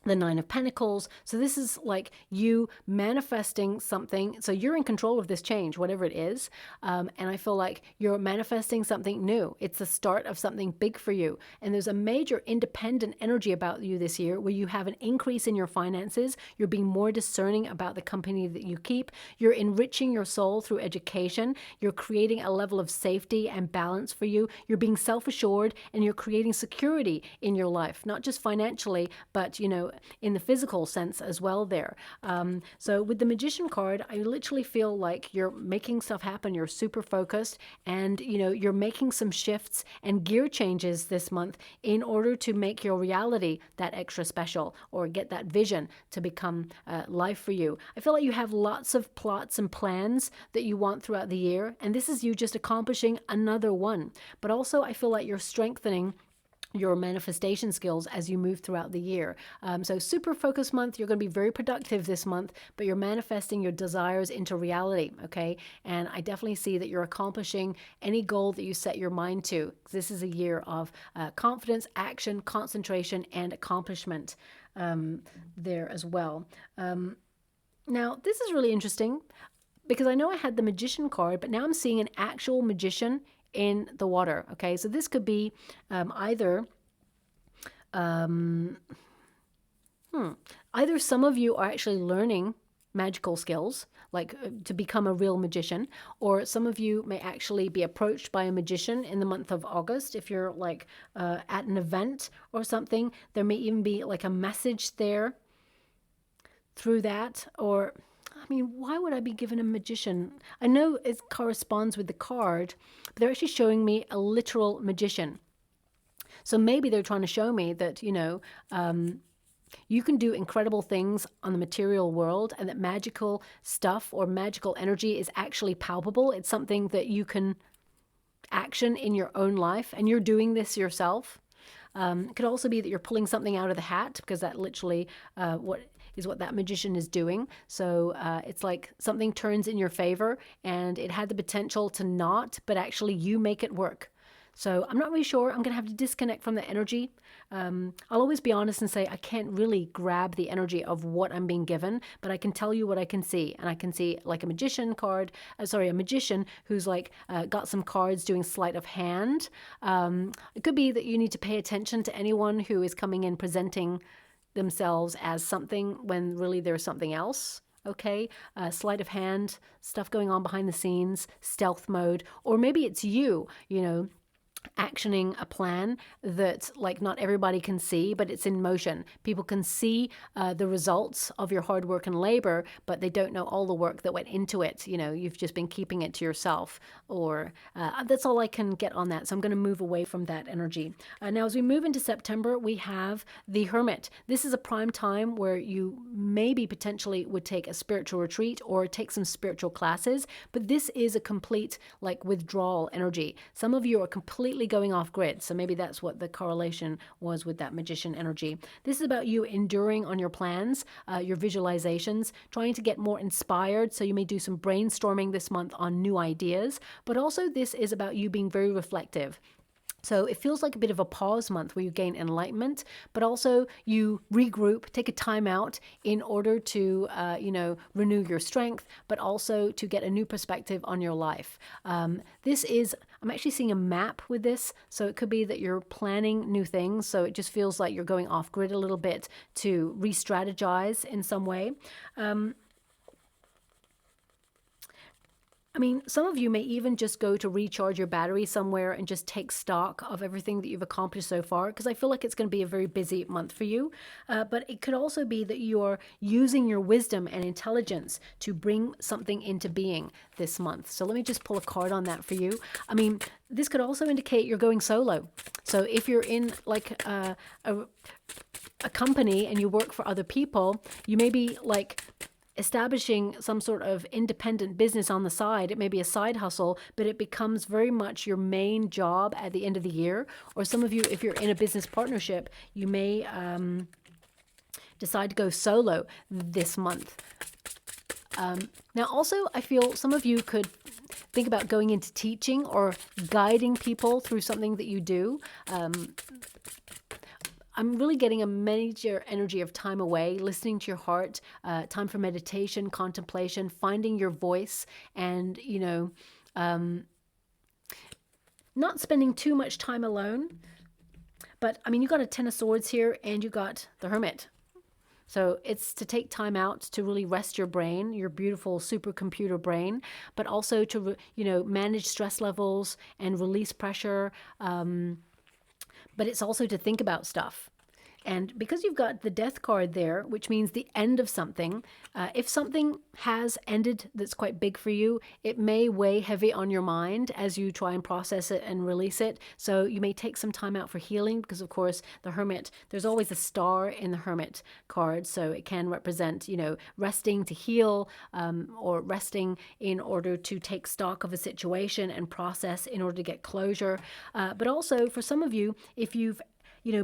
the Nine of Pentacles. So this is like you manifesting something. So you're in control of this change, whatever it is. And I feel like you're manifesting something new. It's the start of something big for you. And there's a major independent energy about you this year where you have an increase in your finances. You're being more discerning about the company that you keep. You're enriching your soul through education. You're creating a level of safety and balance for you. You're being self-assured, and you're creating security in your life, not just financially, but, in the physical sense as well there. So with the Magician card, I literally feel like you're making stuff happen. You're super focused, and you're making some shifts and gear changes this month in order to make your reality that extra special, or get that vision to become life for you. I feel like you have lots of plots and plans that you want throughout the year, and this is you just accomplishing another one. But also I feel like you're strengthening your manifestation skills as you move throughout the year. So super focused month. You're going to be very productive this month, but you're manifesting your desires into reality. Okay. And I definitely see that you're accomplishing any goal that you set your mind to. This is a year of confidence, action, concentration, and accomplishment there as well. Now, this is really interesting because I know I had the Magician card, but now I'm seeing an actual magician in the water. Okay, so this could be either some of you are actually learning magical skills, like to become a real magician, or some of you may actually be approached by a magician in the month of August. If you're like at an event or something, there may even be like a message there through that. Or why would I be given a magician? I know it corresponds with the card, but they're actually showing me a literal magician. So maybe they're trying to show me that, you can do incredible things on the material world, and that magical stuff or magical energy is actually palpable. It's something that you can action in your own life, and you're doing this yourself. It could also be that you're pulling something out of the hat, because that literally what that magician is doing. So it's like something turns in your favor, and it had the potential to not, but actually you make it work. So I'm not really sure. I'm going to have to disconnect from the energy. I'll always be honest and say I can't really grab the energy of what I'm being given, but I can tell you what I can see. And I can see like a magician card, a magician who's like got some cards doing sleight of hand. It could be that you need to pay attention to anyone who is coming in presenting themselves as something when really they're something else. Okay, sleight of hand, stuff going on behind the scenes, stealth mode, or maybe it's you, actioning a plan that like not everybody can see, but it's in motion. People can see the results of your hard work and labor, but they don't know all the work that went into it. You've just been keeping it to yourself, or that's all I can get on that. So I'm going to move away from that energy. Now, as we move into September, we have the Hermit. This is a prime time where you maybe potentially would take a spiritual retreat or take some spiritual classes, but this is a complete like withdrawal energy. Some of you are completely going off grid. So maybe that's what the correlation was with that magician energy. This is about you enduring on your plans, your visualizations, trying to get more inspired. So you may do some brainstorming this month on new ideas, but also this is about you being very reflective. So it feels like a bit of a pause month where you gain enlightenment, but also you regroup, take a time out in order to, renew your strength, but also to get a new perspective on your life. I'm actually seeing a map with this. So it could be that you're planning new things. So it just feels like you're going off grid a little bit to re-strategize in some way. Some of you may even just go to recharge your battery somewhere and just take stock of everything that you've accomplished so far, because I feel like it's going to be a very busy month for you. But it could also be that you're using your wisdom and intelligence to bring something into being this month. So let me just pull a card on that for you. This could also indicate you're going solo. So if you're in like a company and you work for other people, you may be like establishing some sort of independent business on the side. It may be a side hustle, but it becomes very much your main job at the end of the year. Or some of you, if you're in a business partnership, you may decide to go solo this month. Now, also, I feel some of you could think about going into teaching or guiding people through something that you do. I'm really getting a major energy of time away, listening to your heart, time for meditation, contemplation, finding your voice, and, not spending too much time alone. But, you got a Ten of Swords here, and you got the Hermit. So it's to take time out to really rest your brain, your beautiful supercomputer brain, but also to, manage stress levels and release pressure. But it's also to think about stuff. And because you've got the Death card there, which means the end of something, if something has ended that's quite big for you, it may weigh heavy on your mind as you try and process it and release it. So you may take some time out for healing because, of course, the Hermit, there's always a star in the Hermit card. So it can represent, resting to heal or resting in order to take stock of a situation and process in order to get closure. But also for some of you, if you've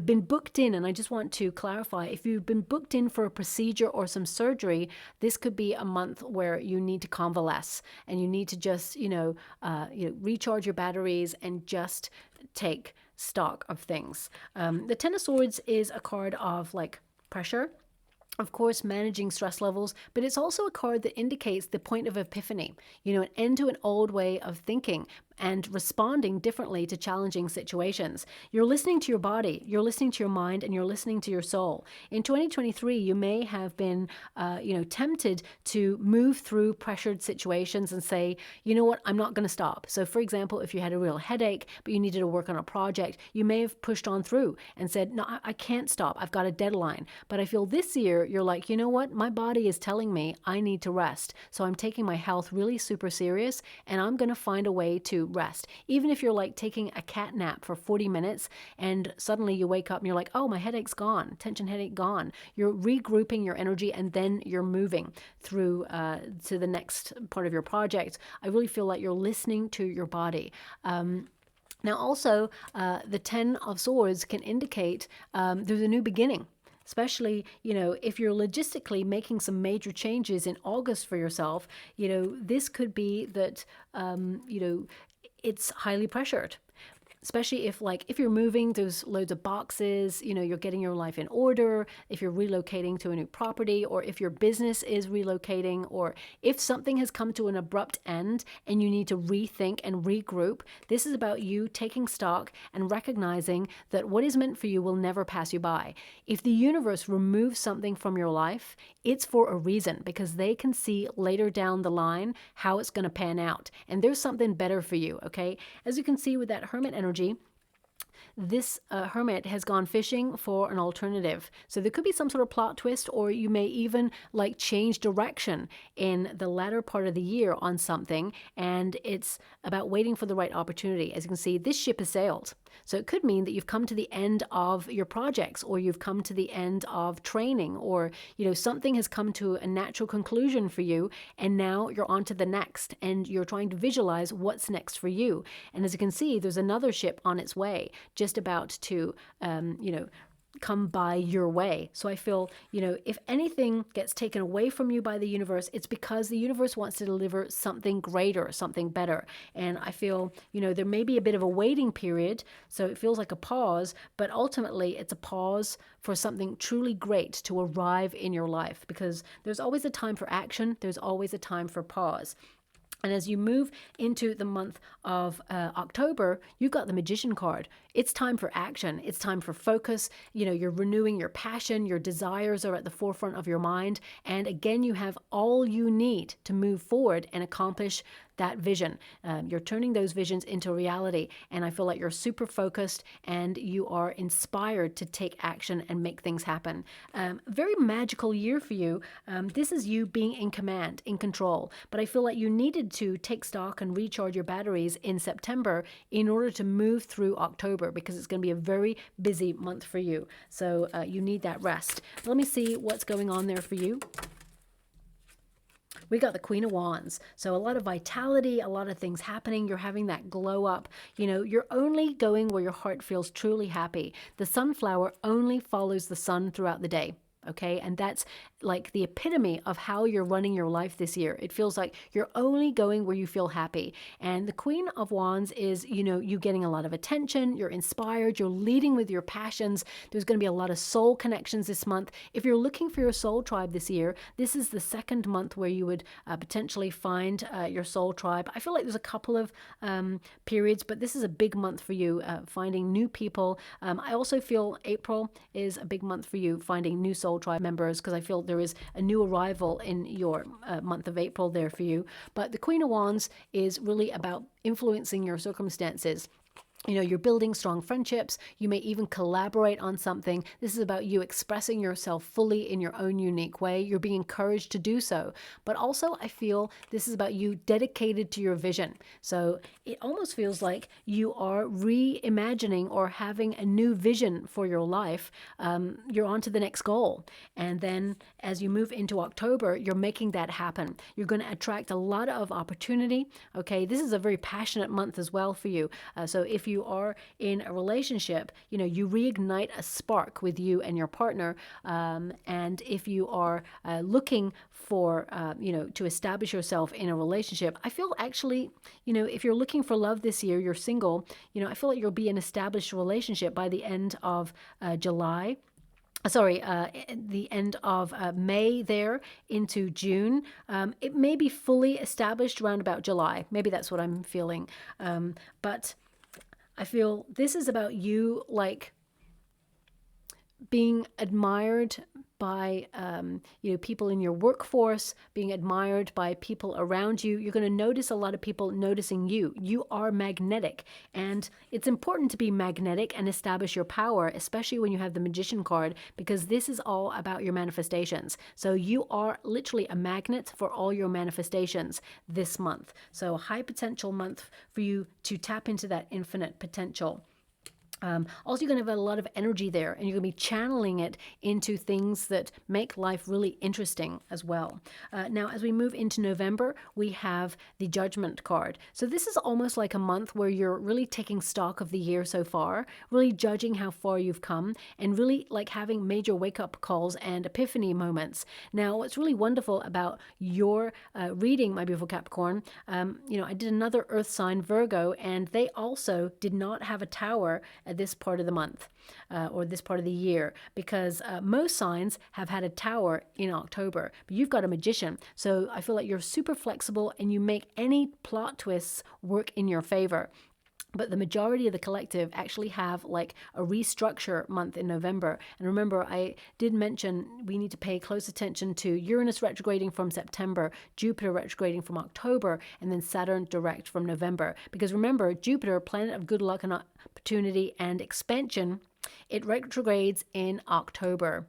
been booked in, and I just want to clarify, if you've been booked in for a procedure or some surgery, this could be a month where you need to convalesce and you need to just, recharge your batteries and just take stock of things. The Ten of Swords is a card of like pressure, of course, managing stress levels, but it's also a card that indicates the point of epiphany, an end to an old way of thinking and responding differently to challenging situations. You're listening to your body, you're listening to your mind, and you're listening to your soul. In 2023, you may have been, tempted to move through pressured situations and say, you know what, I'm not going to stop. So for example, if you had a real headache, but you needed to work on a project, you may have pushed on through and said, no, I can't stop. I've got a deadline. But I feel this year, you're like, you know what, my body is telling me I need to rest. So I'm taking my health really super serious, and I'm going to find a way to rest. Even if you're like taking a cat nap for 40 minutes and suddenly you wake up and you're like, oh, my headache's gone, tension headache gone. You're regrouping your energy and then you're moving through to the next part of your project. I really feel like you're listening to your body. Now also, the Ten of Swords can indicate there's a new beginning. Especially, if you're logistically making some major changes in August for yourself, this could be that, it's highly pressured. Especially if you're moving, there's loads of boxes, you're getting your life in order, if you're relocating to a new property, or if your business is relocating, or if something has come to an abrupt end and you need to rethink and regroup. This is about you taking stock and recognizing that what is meant for you will never pass you by. If the universe removes something from your life, it's for a reason, because they can see later down the line how it's going to pan out. And there's something better for you, okay? As you can see with that Hermit energy, this Hermit has gone fishing for an alternative. So there could be some sort of plot twist, or you may even change direction in the latter part of the year on something, and it's about waiting for the right opportunity. As you can see, this ship has sailed. So it could mean that you've come to the end of your projects, or you've come to the end of training, or something has come to a natural conclusion for you, and now you're on to the next, and you're trying to visualize what's next for you. And as you can see, there's another ship on its way, just about to come by your way. So I feel, if anything gets taken away from you by the universe, it's because the universe wants to deliver something greater, something better. And I feel, there may be a bit of a waiting period. So it feels like a pause, but ultimately it's a pause for something truly great to arrive in your life, because there's always a time for action. There's always a time for pause. And as you move into the month of October, you've got the Magician card. It's time for action. It's time for focus. You're renewing your passion. Your desires are at the forefront of your mind. And again, you have all you need to move forward and accomplish that vision. You're turning those visions into reality. And I feel like you're super focused and you are inspired to take action and make things happen. Very magical year for you. This is you being in command, in control. But I feel like you needed to take stock and recharge your batteries in September in order to move through October, because it's going to be a very busy month for you. So you need that rest. Let me see what's going on there for you. We got the Queen of Wands. So a lot of vitality, a lot of things happening. You're having that glow up. You're only going where your heart feels truly happy. The sunflower only follows the sun throughout the day. Okay, and that's like the epitome of how you're running your life this year. It feels like you're only going where you feel happy. And the Queen of Wands is, you getting a lot of attention, you're inspired, you're leading with your passions. There's going to be a lot of soul connections this month. If you're looking for your soul tribe this year, this is the second month where you would potentially find your soul tribe. I feel like there's a couple of periods, but this is a big month for you, finding new people. I also feel April is a big month for you, finding new soul tribe members, because I feel there is a new arrival in your month of April there for you. But the Queen of Wands is really about influencing your circumstances. You're building strong friendships. You may even collaborate on something. This is about you expressing yourself fully in your own unique way. You're being encouraged to do so. But also, I feel this is about you dedicated to your vision. So it almost feels like you are reimagining or having a new vision for your life. You're on to the next goal. And then as you move into October, you're making that happen. You're going to attract a lot of opportunity. Okay, this is a very passionate month as well for you. So if you are in a relationship, you reignite a spark with you and your partner. And if you are looking for, to establish yourself in a relationship, I feel actually, if you're looking for love this year, you're single, I feel like you'll be in an established relationship by the end of July. The end of May there into June. It may be fully established around about July. Maybe that's what I'm feeling. But I feel this is about you, like, being admired by people in your workforce, being admired by people around you. You're going to notice a lot of people noticing you. You are magnetic, and it's important to be magnetic and establish your power, especially when you have the Magician card, because this is all about your manifestations. So you are literally a magnet for all your manifestations this month. So a high potential month for you to tap into that infinite potential. Also, you're going to have a lot of energy there, and you're going to be channeling it into things that make life really interesting as well. Now, as we move into November, we have the Judgment card. So this is almost like a month where you're really taking stock of the year so far, really judging how far you've come, and really like having major wake-up calls and epiphany moments. Now, what's really wonderful about your reading, my beautiful Capricorn, I did another Earth sign, Virgo, and they also did not have a tower at this part of the month or this part of the year, because most signs have had a tower in October, but you've got a Magician. So I feel like you're super flexible and you make any plot twists work in your favor. But the majority of the collective actually have like a restructure month in November. And remember, I did mention we need to pay close attention to Uranus retrograding from September, Jupiter retrograding from October, and then Saturn direct from November. Because remember, Jupiter, planet of good luck and opportunity and expansion, it retrogrades in October.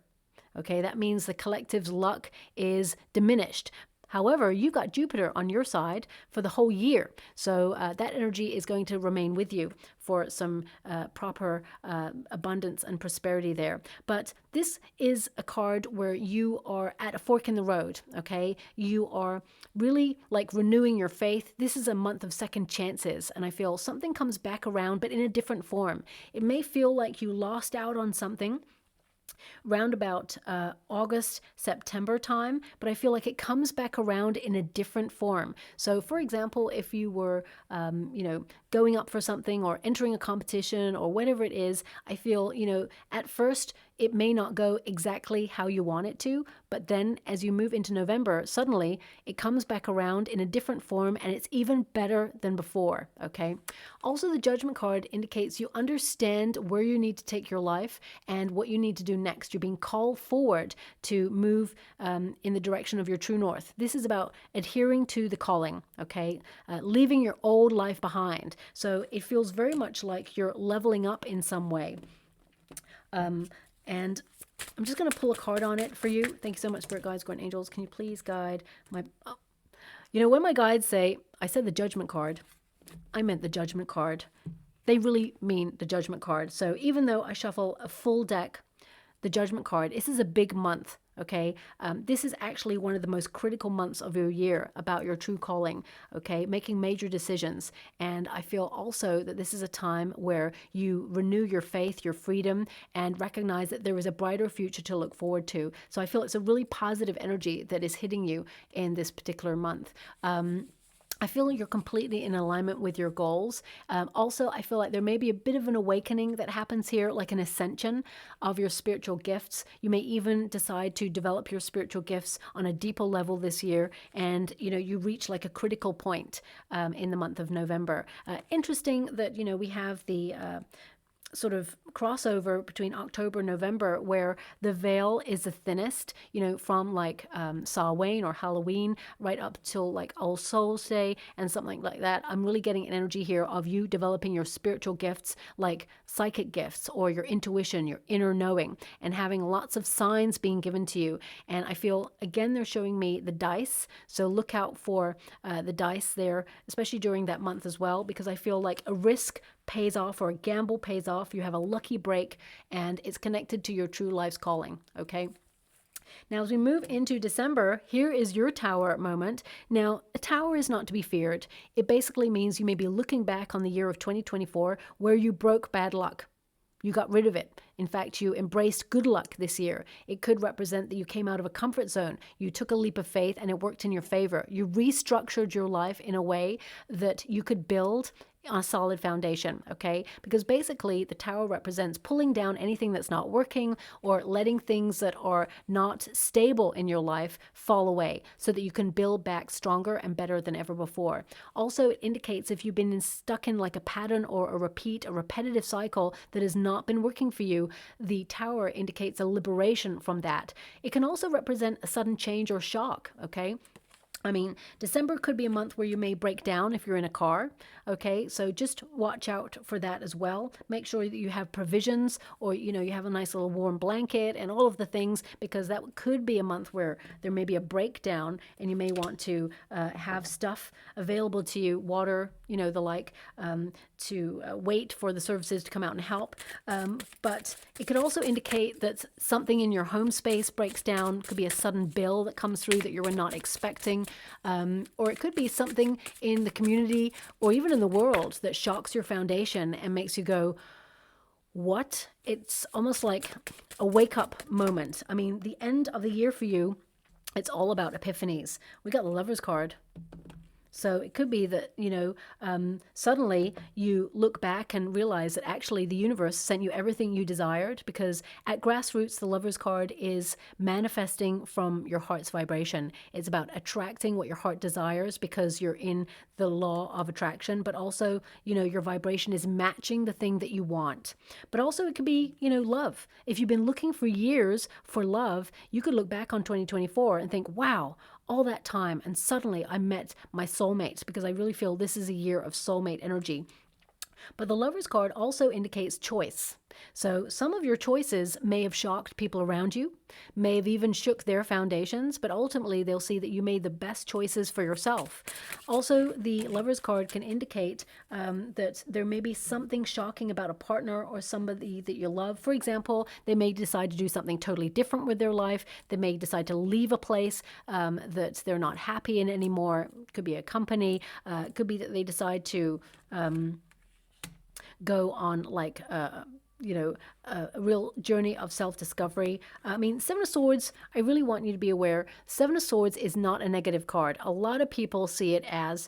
Okay, that means the collective's luck is diminished. However, you've got Jupiter on your side for the whole year. So that energy is going to remain with you for some proper abundance and prosperity there. But this is a card where you are at a fork in the road, okay? You are really like renewing your faith. This is a month of second chances, and I feel something comes back around, but in a different form. It may feel like you lost out on something, round about August, September time, but I feel like it comes back around in a different form. So, for example, if you were, going up for something or entering a competition or whatever it is, I feel, at first it may not go exactly how you want it to, but then as you move into November, suddenly it comes back around in a different form and it's even better than before, okay? Also, the Judgment card indicates you understand where you need to take your life and what you need to do next. You're being called forward to move in the direction of your true north. This is about adhering to the calling, okay? Leaving your old life behind. So it feels very much like you're leveling up in some way. And I'm just going to pull a card on it for you. Thank you so much, Spirit Guides, Guardian Angels. Can you please guide my... Oh. When my guides say, I said the Judgment card, I meant the Judgment card. They really mean the Judgment card. So even though I shuffle a full deck, the Judgment card, this is a big month, okay? This is actually one of the most critical months of your year about your true calling, okay? Making major decisions. And I feel also that this is a time where you renew your faith, your freedom, and recognize that there is a brighter future to look forward to. So I feel it's a really positive energy that is hitting you in this particular month. I feel like you're completely in alignment with your goals. Also, I feel like there may be a bit of an awakening that happens here, like an ascension of your spiritual gifts. You may even decide to develop your spiritual gifts on a deeper level this year, and you reach like a critical point in the month of November. Interesting that we have the sort of crossover between October and November where the veil is the thinnest, from like Samhain or Halloween right up till like All Souls Day and something like that. I'm really getting an energy here of you developing your spiritual gifts like psychic gifts or your intuition, your inner knowing, and having lots of signs being given to you. And I feel, again, they're showing me the dice. So look out for the dice there, especially during that month as well, because I feel like a risk pays off or a gamble pays off. You have a lucky break and it's connected to your true life's calling, okay? Now, as we move into December, here is your tower moment. Now, a tower is not to be feared. It basically means you may be looking back on the year of 2024 where you broke bad luck. You got rid of it. In fact, you embraced good luck this year. It could represent that you came out of a comfort zone. You took a leap of faith and it worked in your favor. You restructured your life in a way that you could build on a solid foundation, okay? Because basically the tower represents pulling down anything that's not working or letting things that are not stable in your life fall away so that you can build back stronger and better than ever before. Also, it indicates if you've been stuck in like a pattern or a repetitive cycle that has not been working for you, the tower indicates a liberation from that. It can also represent a sudden change or shock, okay? I mean, December could be a month where you may break down if you're in a car, okay? So just watch out for that as well. Make sure that you have provisions or, you have a nice little warm blanket and all of the things, because that could be a month where there may be a breakdown and you may want to have stuff available to you, water, the like, to wait for the services to come out and help. But it could also indicate that something in your home space breaks down. It could be a sudden bill that comes through that you were not expecting. Or it could be something in the community or even in the world that shocks your foundation and makes you go, what? It's almost like a wake-up moment. I mean, the end of the year for you, it's all about epiphanies. We got the Lover's card. So it could be that, suddenly you look back and realize that actually the universe sent you everything you desired, because at grassroots, the Lover's card is manifesting from your heart's vibration. It's about attracting what your heart desires because you're in the law of attraction, but also, your vibration is matching the thing that you want. But also it could be, love. If you've been looking for years for love, you could look back on 2024 and think, wow, all that time, and suddenly I met my soulmate, because I really feel this is a year of soulmate energy. But the Lover's card also indicates choice. So some of your choices may have shocked people around you, may have even shook their foundations, but ultimately they'll see that you made the best choices for yourself. Also, the Lover's card can indicate that there may be something shocking about a partner or somebody that you love. For example, they may decide to do something totally different with their life. They may decide to leave a place that they're not happy in anymore. It could be a company. It could be that they decide to go on like a real journey of self-discovery. I mean, Seven of Swords, I really want you to be aware, Seven of Swords is not a negative card. A lot of people see it as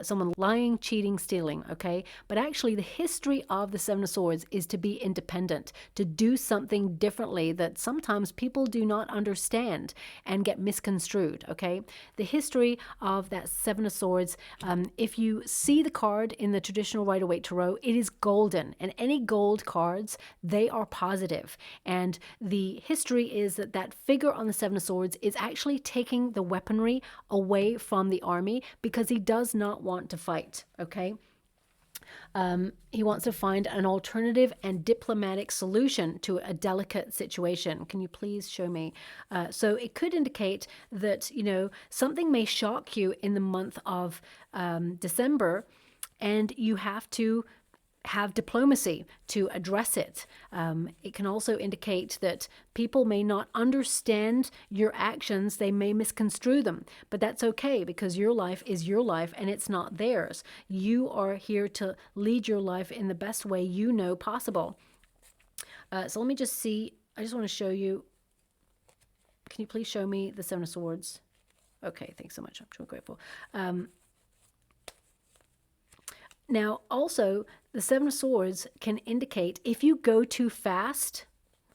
someone lying, cheating, stealing, okay? But actually, the history of the Seven of Swords is to be independent, to do something differently that sometimes people do not understand and get misconstrued, okay? The history of that Seven of Swords, if you see the card in the traditional Rider-Waite Tarot, it is golden. And any gold cards, they are positive. And the history is that that figure on the Seven of Swords is actually taking the weaponry away from the army because he does not want to fight, okay? He wants to find an alternative and diplomatic solution to a delicate situation. Can you please show me? So it could indicate that, you know, something may shock you in the month of December, and you have to have diplomacy to address it. It can also indicate that people may not understand your actions. They may misconstrue them, but that's okay because your life is your life and it's not theirs. You are here to lead your life in the best way you know possible. So let me just see. I just want to show you. Can you please show me the Seven of Swords? Okay, thanks so much. I'm so grateful. Now, also, the Seven of Swords can indicate if you go too fast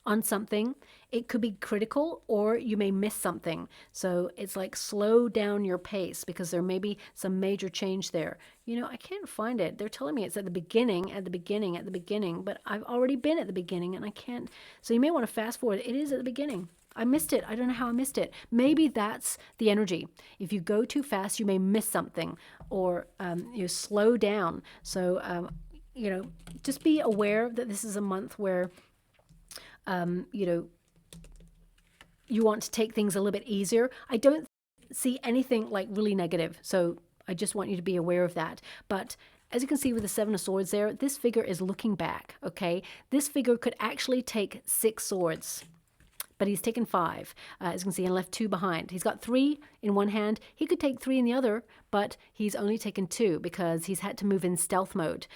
on something, it could be critical or you may miss something. So it's like slow down your pace because there may be some major change there. You know, I can't find it. They're telling me it's at the beginning, at the beginning, at the beginning, but I've already been at the beginning and I can't. So you may want to fast forward. It is at the beginning. I missed it. I don't know how I missed it. Maybe that's the energy. If you go too fast, you may miss something or you slow down. So, you know, just be aware that this is a month where, you know, you want to take things a little bit easier. I don't see anything like really negative. So I just want you to be aware of that. But as you can see with the Seven of Swords there, this figure is looking back, okay? This figure could actually take 6 swords. But he's taken 5, as you can see, and left 2 behind. He's got 3 in one hand. He could take 3 in the other, but he's only taken 2 because he's had to move in stealth mode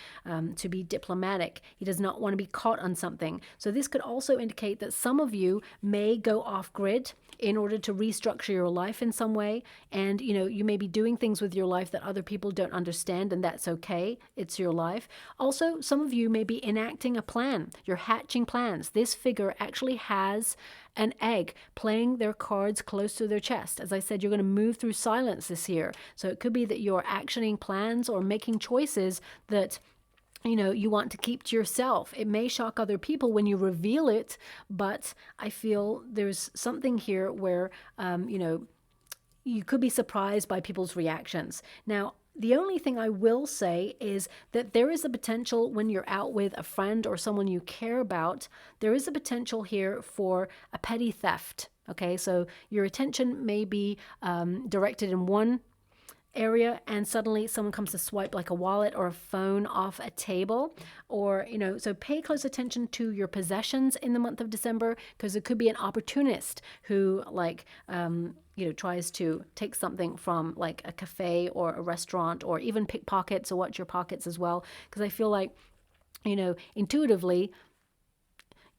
to be diplomatic. He does not want to be caught on something. So this could also indicate that some of you may go off grid in order to restructure your life in some way. And, you know, you may be doing things with your life that other people don't understand, and that's okay. It's your life. Also, some of you may be enacting a plan. You're hatching plans. This figure actually has an egg playing their cards close to their chest. As I said, you're going to move through silence this year. So it could be that you're actioning plans or making choices that, you know, you want to keep to yourself. It may shock other people when you reveal it, but I feel there's something here where, you know, you could be surprised by people's reactions. Now, the only thing I will say is that there is a potential when you're out with a friend or someone you care about, there is a potential here for a petty theft. Okay, so your attention may be directed in one area and suddenly someone comes to swipe like a wallet or a phone off a table, or, you know, so pay close attention to your possessions in the month of December, because it could be an opportunist who, like, you know, tries to take something from like a cafe or a restaurant, or even pickpockets. So watch your pockets as well, because I feel like, you know, intuitively,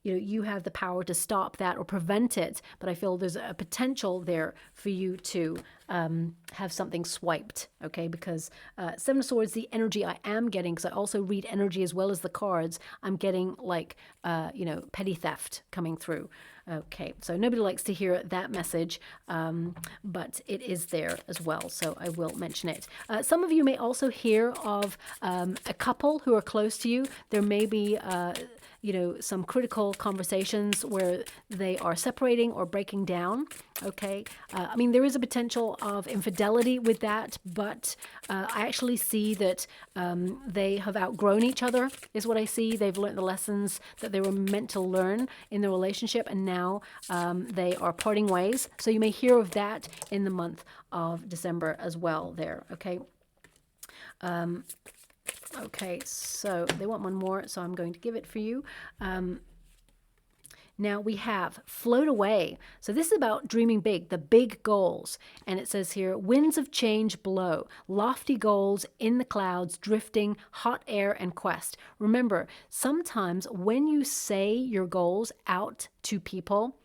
you know, you have the power to stop that or prevent it, but I feel there's a potential there for you to have something swiped, okay? Because Seven of Swords, the energy I am getting, because I also read energy as well as the cards, I'm getting like, you know, petty theft coming through. Okay, so nobody likes to hear that message, but it is there as well, so I will mention it. Some of you may also hear of a couple who are close to you. There may be you know, some critical conversations where they are separating or breaking down, okay? I mean, there is a potential of infidelity with that, but I actually see that they have outgrown each other, is what I see. They've learned the lessons that they were meant to learn in the relationship, and now they are parting ways. So you may hear of that in the month of December as well there, okay? Okay, so they want one more, so I'm going to give it for you. Now we have float away. So this is about dreaming big, the big goals. And it says here, winds of change blow, lofty goals in the clouds, drifting, hot air and quest. Remember, sometimes when you say your goals out to people,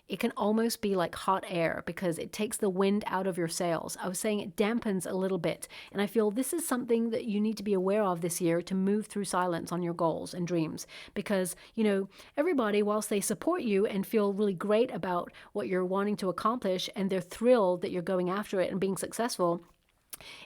it can almost be like hot air because it takes the wind out of your sails. I was saying it dampens a little bit. And I feel this is something that you need to be aware of this year to move through silence on your goals and dreams. Because, you know, everybody, whilst they support you and feel really great about what you're wanting to accomplish and they're thrilled that you're going after it and being successful,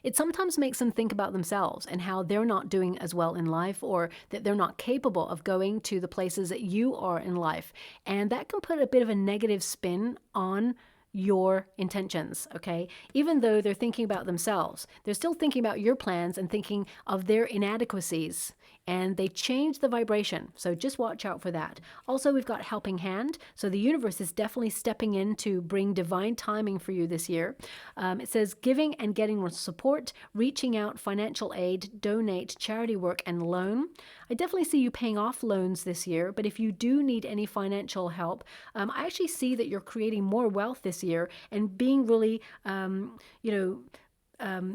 it sometimes makes them think about themselves and how they're not doing as well in life, or that they're not capable of going to the places that you are in life. And that can put a bit of a negative spin on your intentions, okay? Even though they're thinking about themselves, they're still thinking about your plans and thinking of their inadequacies, and they change the vibration. So just watch out for that. Also, we've got helping hand. So the universe is definitely stepping in to bring divine timing for you this year. It says giving and getting support, reaching out, financial aid, donate, charity work, and loan. I definitely see you paying off loans this year, but if you do need any financial help, I actually see that you're creating more wealth this year and being really,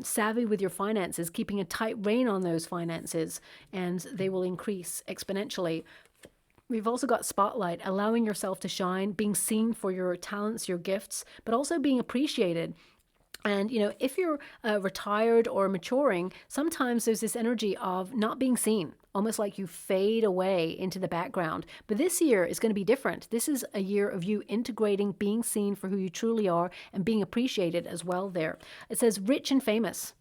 savvy with your finances, keeping a tight rein on those finances, and they will increase exponentially. We've also got spotlight, allowing yourself to shine, being seen for your talents, your gifts, but also being appreciated. And, you know, if you're retired or maturing, sometimes there's this energy of not being seen, almost like you fade away into the background. But this year is going to be different. This is a year of you integrating, being seen for who you truly are, and being appreciated as well there. It says rich and famous.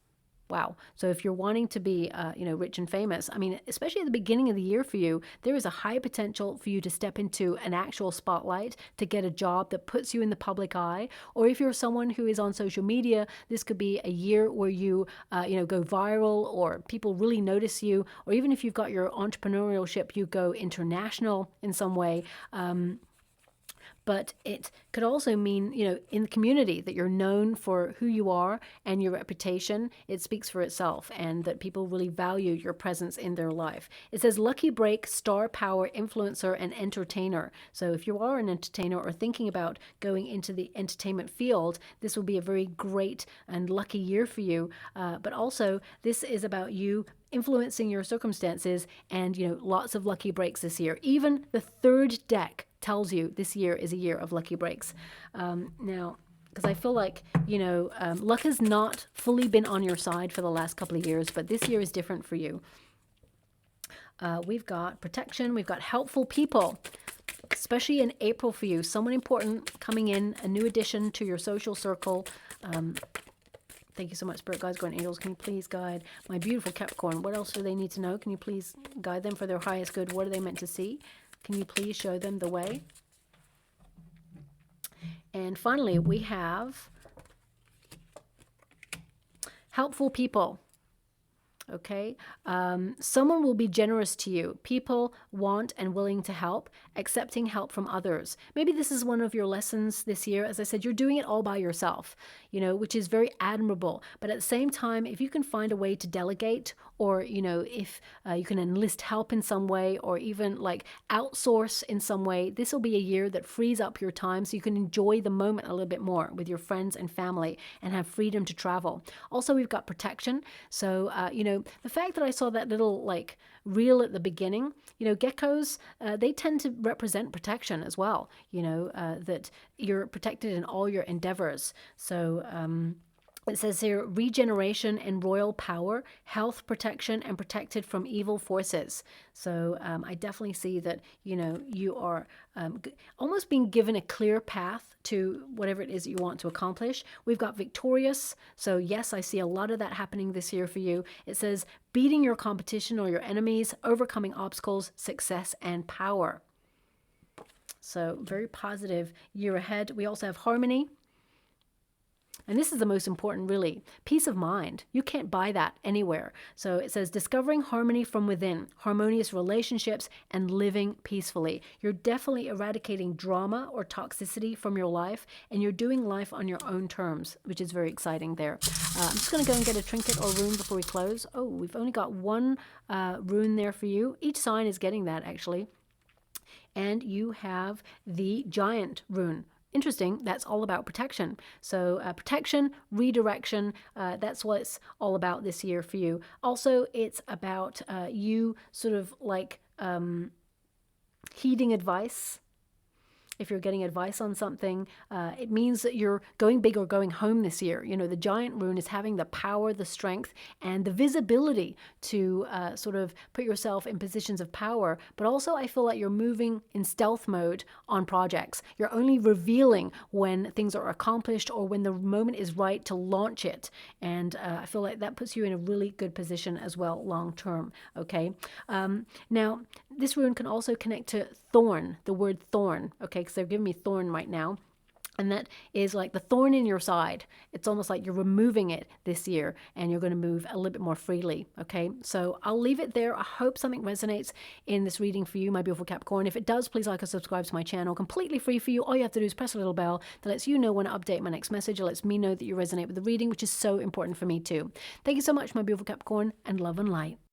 Wow. So if you're wanting to be, rich and famous, I mean, especially at the beginning of the year for you, there is a high potential for you to step into an actual spotlight, to get a job that puts you in the public eye. Or if you're someone who is on social media, this could be a year where you, go viral, or people really notice you. Or even if you've got your entrepreneurship, you go international in some way. But it could also mean, in the community, that you're known for who you are and your reputation. It speaks for itself, and that people really value your presence in their life. It says lucky break, star power, influencer, and entertainer. So if you are an entertainer or thinking about going into the entertainment field, this will be a very great and lucky year for you. But also, this is about you influencing your circumstances, and lots of lucky breaks this year. Even the third deck tells you this year is a year of lucky breaks. Now, because I feel like, luck has not fully been on your side for the last couple of years, but this year is different for you. We've got protection, we've got helpful people, especially in April for you. Someone important coming in, a new addition to your social circle. Thank you so much, Spirit Guides, Guardian Angels. Can you please guide my beautiful Capricorn? What else do they need to know? Can you please guide them for their highest good? What are they meant to see? Can you please show them the way? And finally, we have helpful people. Okay, someone will be generous to you. People want and willing to help, accepting help from others. Maybe this is one of your lessons this year. As I said, you're doing it all by yourself, which is very admirable. But at the same time, if you can find a way to delegate, or, if you can enlist help in some way, or even like outsource in some way, this will be a year that frees up your time so you can enjoy the moment a little bit more with your friends and family and have freedom to travel. Also, we've got protection. So, the fact that I saw that little reel at the beginning, geckos, they tend to represent protection as well, that you're protected in all your endeavors. So, it says here, regeneration and royal power, health protection, and protected from evil forces. So I definitely see that, you are almost being given a clear path to whatever it is that you want to accomplish. We've got victorious. So yes, I see a lot of that happening this year for you. It says beating your competition or your enemies, overcoming obstacles, success, and power. So very positive year ahead. We also have harmony. And this is the most important, really. Peace of mind. You can't buy that anywhere. So it says discovering harmony from within, harmonious relationships, and living peacefully. You're definitely eradicating drama or toxicity from your life, and you're doing life on your own terms, which is very exciting there. I'm just going to go and get a trinket or rune before we close. Oh, we've only got one rune there for you. Each sign is getting that, actually. and you have the Giant rune. Interesting, that's all about protection. So protection, redirection, that's what it's all about this year for you. Also, it's about you sort of like heeding advice. If you're getting advice on something, it means that you're going big or going home this year. You know, the Giant rune is having the power, the strength, and the visibility to sort of put yourself in positions of power. But also, I feel like you're moving in stealth mode on projects. You're only revealing when things are accomplished or when the moment is right to launch it. And I feel like that puts you in a really good position as well, long term. Okay. Now, this rune can also connect to thorn, the word thorn. Okay, because they're giving me thorn right now. And that is like the thorn in your side. It's almost like you're removing it this year and you're going to move a little bit more freely. Okay, so I'll leave it there. I hope something resonates in this reading for you, my beautiful Capricorn. If it does, please like or subscribe to my channel. Completely free for you. All you have to do is press a little bell that lets you know when I update my next message. It lets me know that you resonate with the reading, which is so important for me too. Thank you so much, my beautiful Capricorn, and love and light.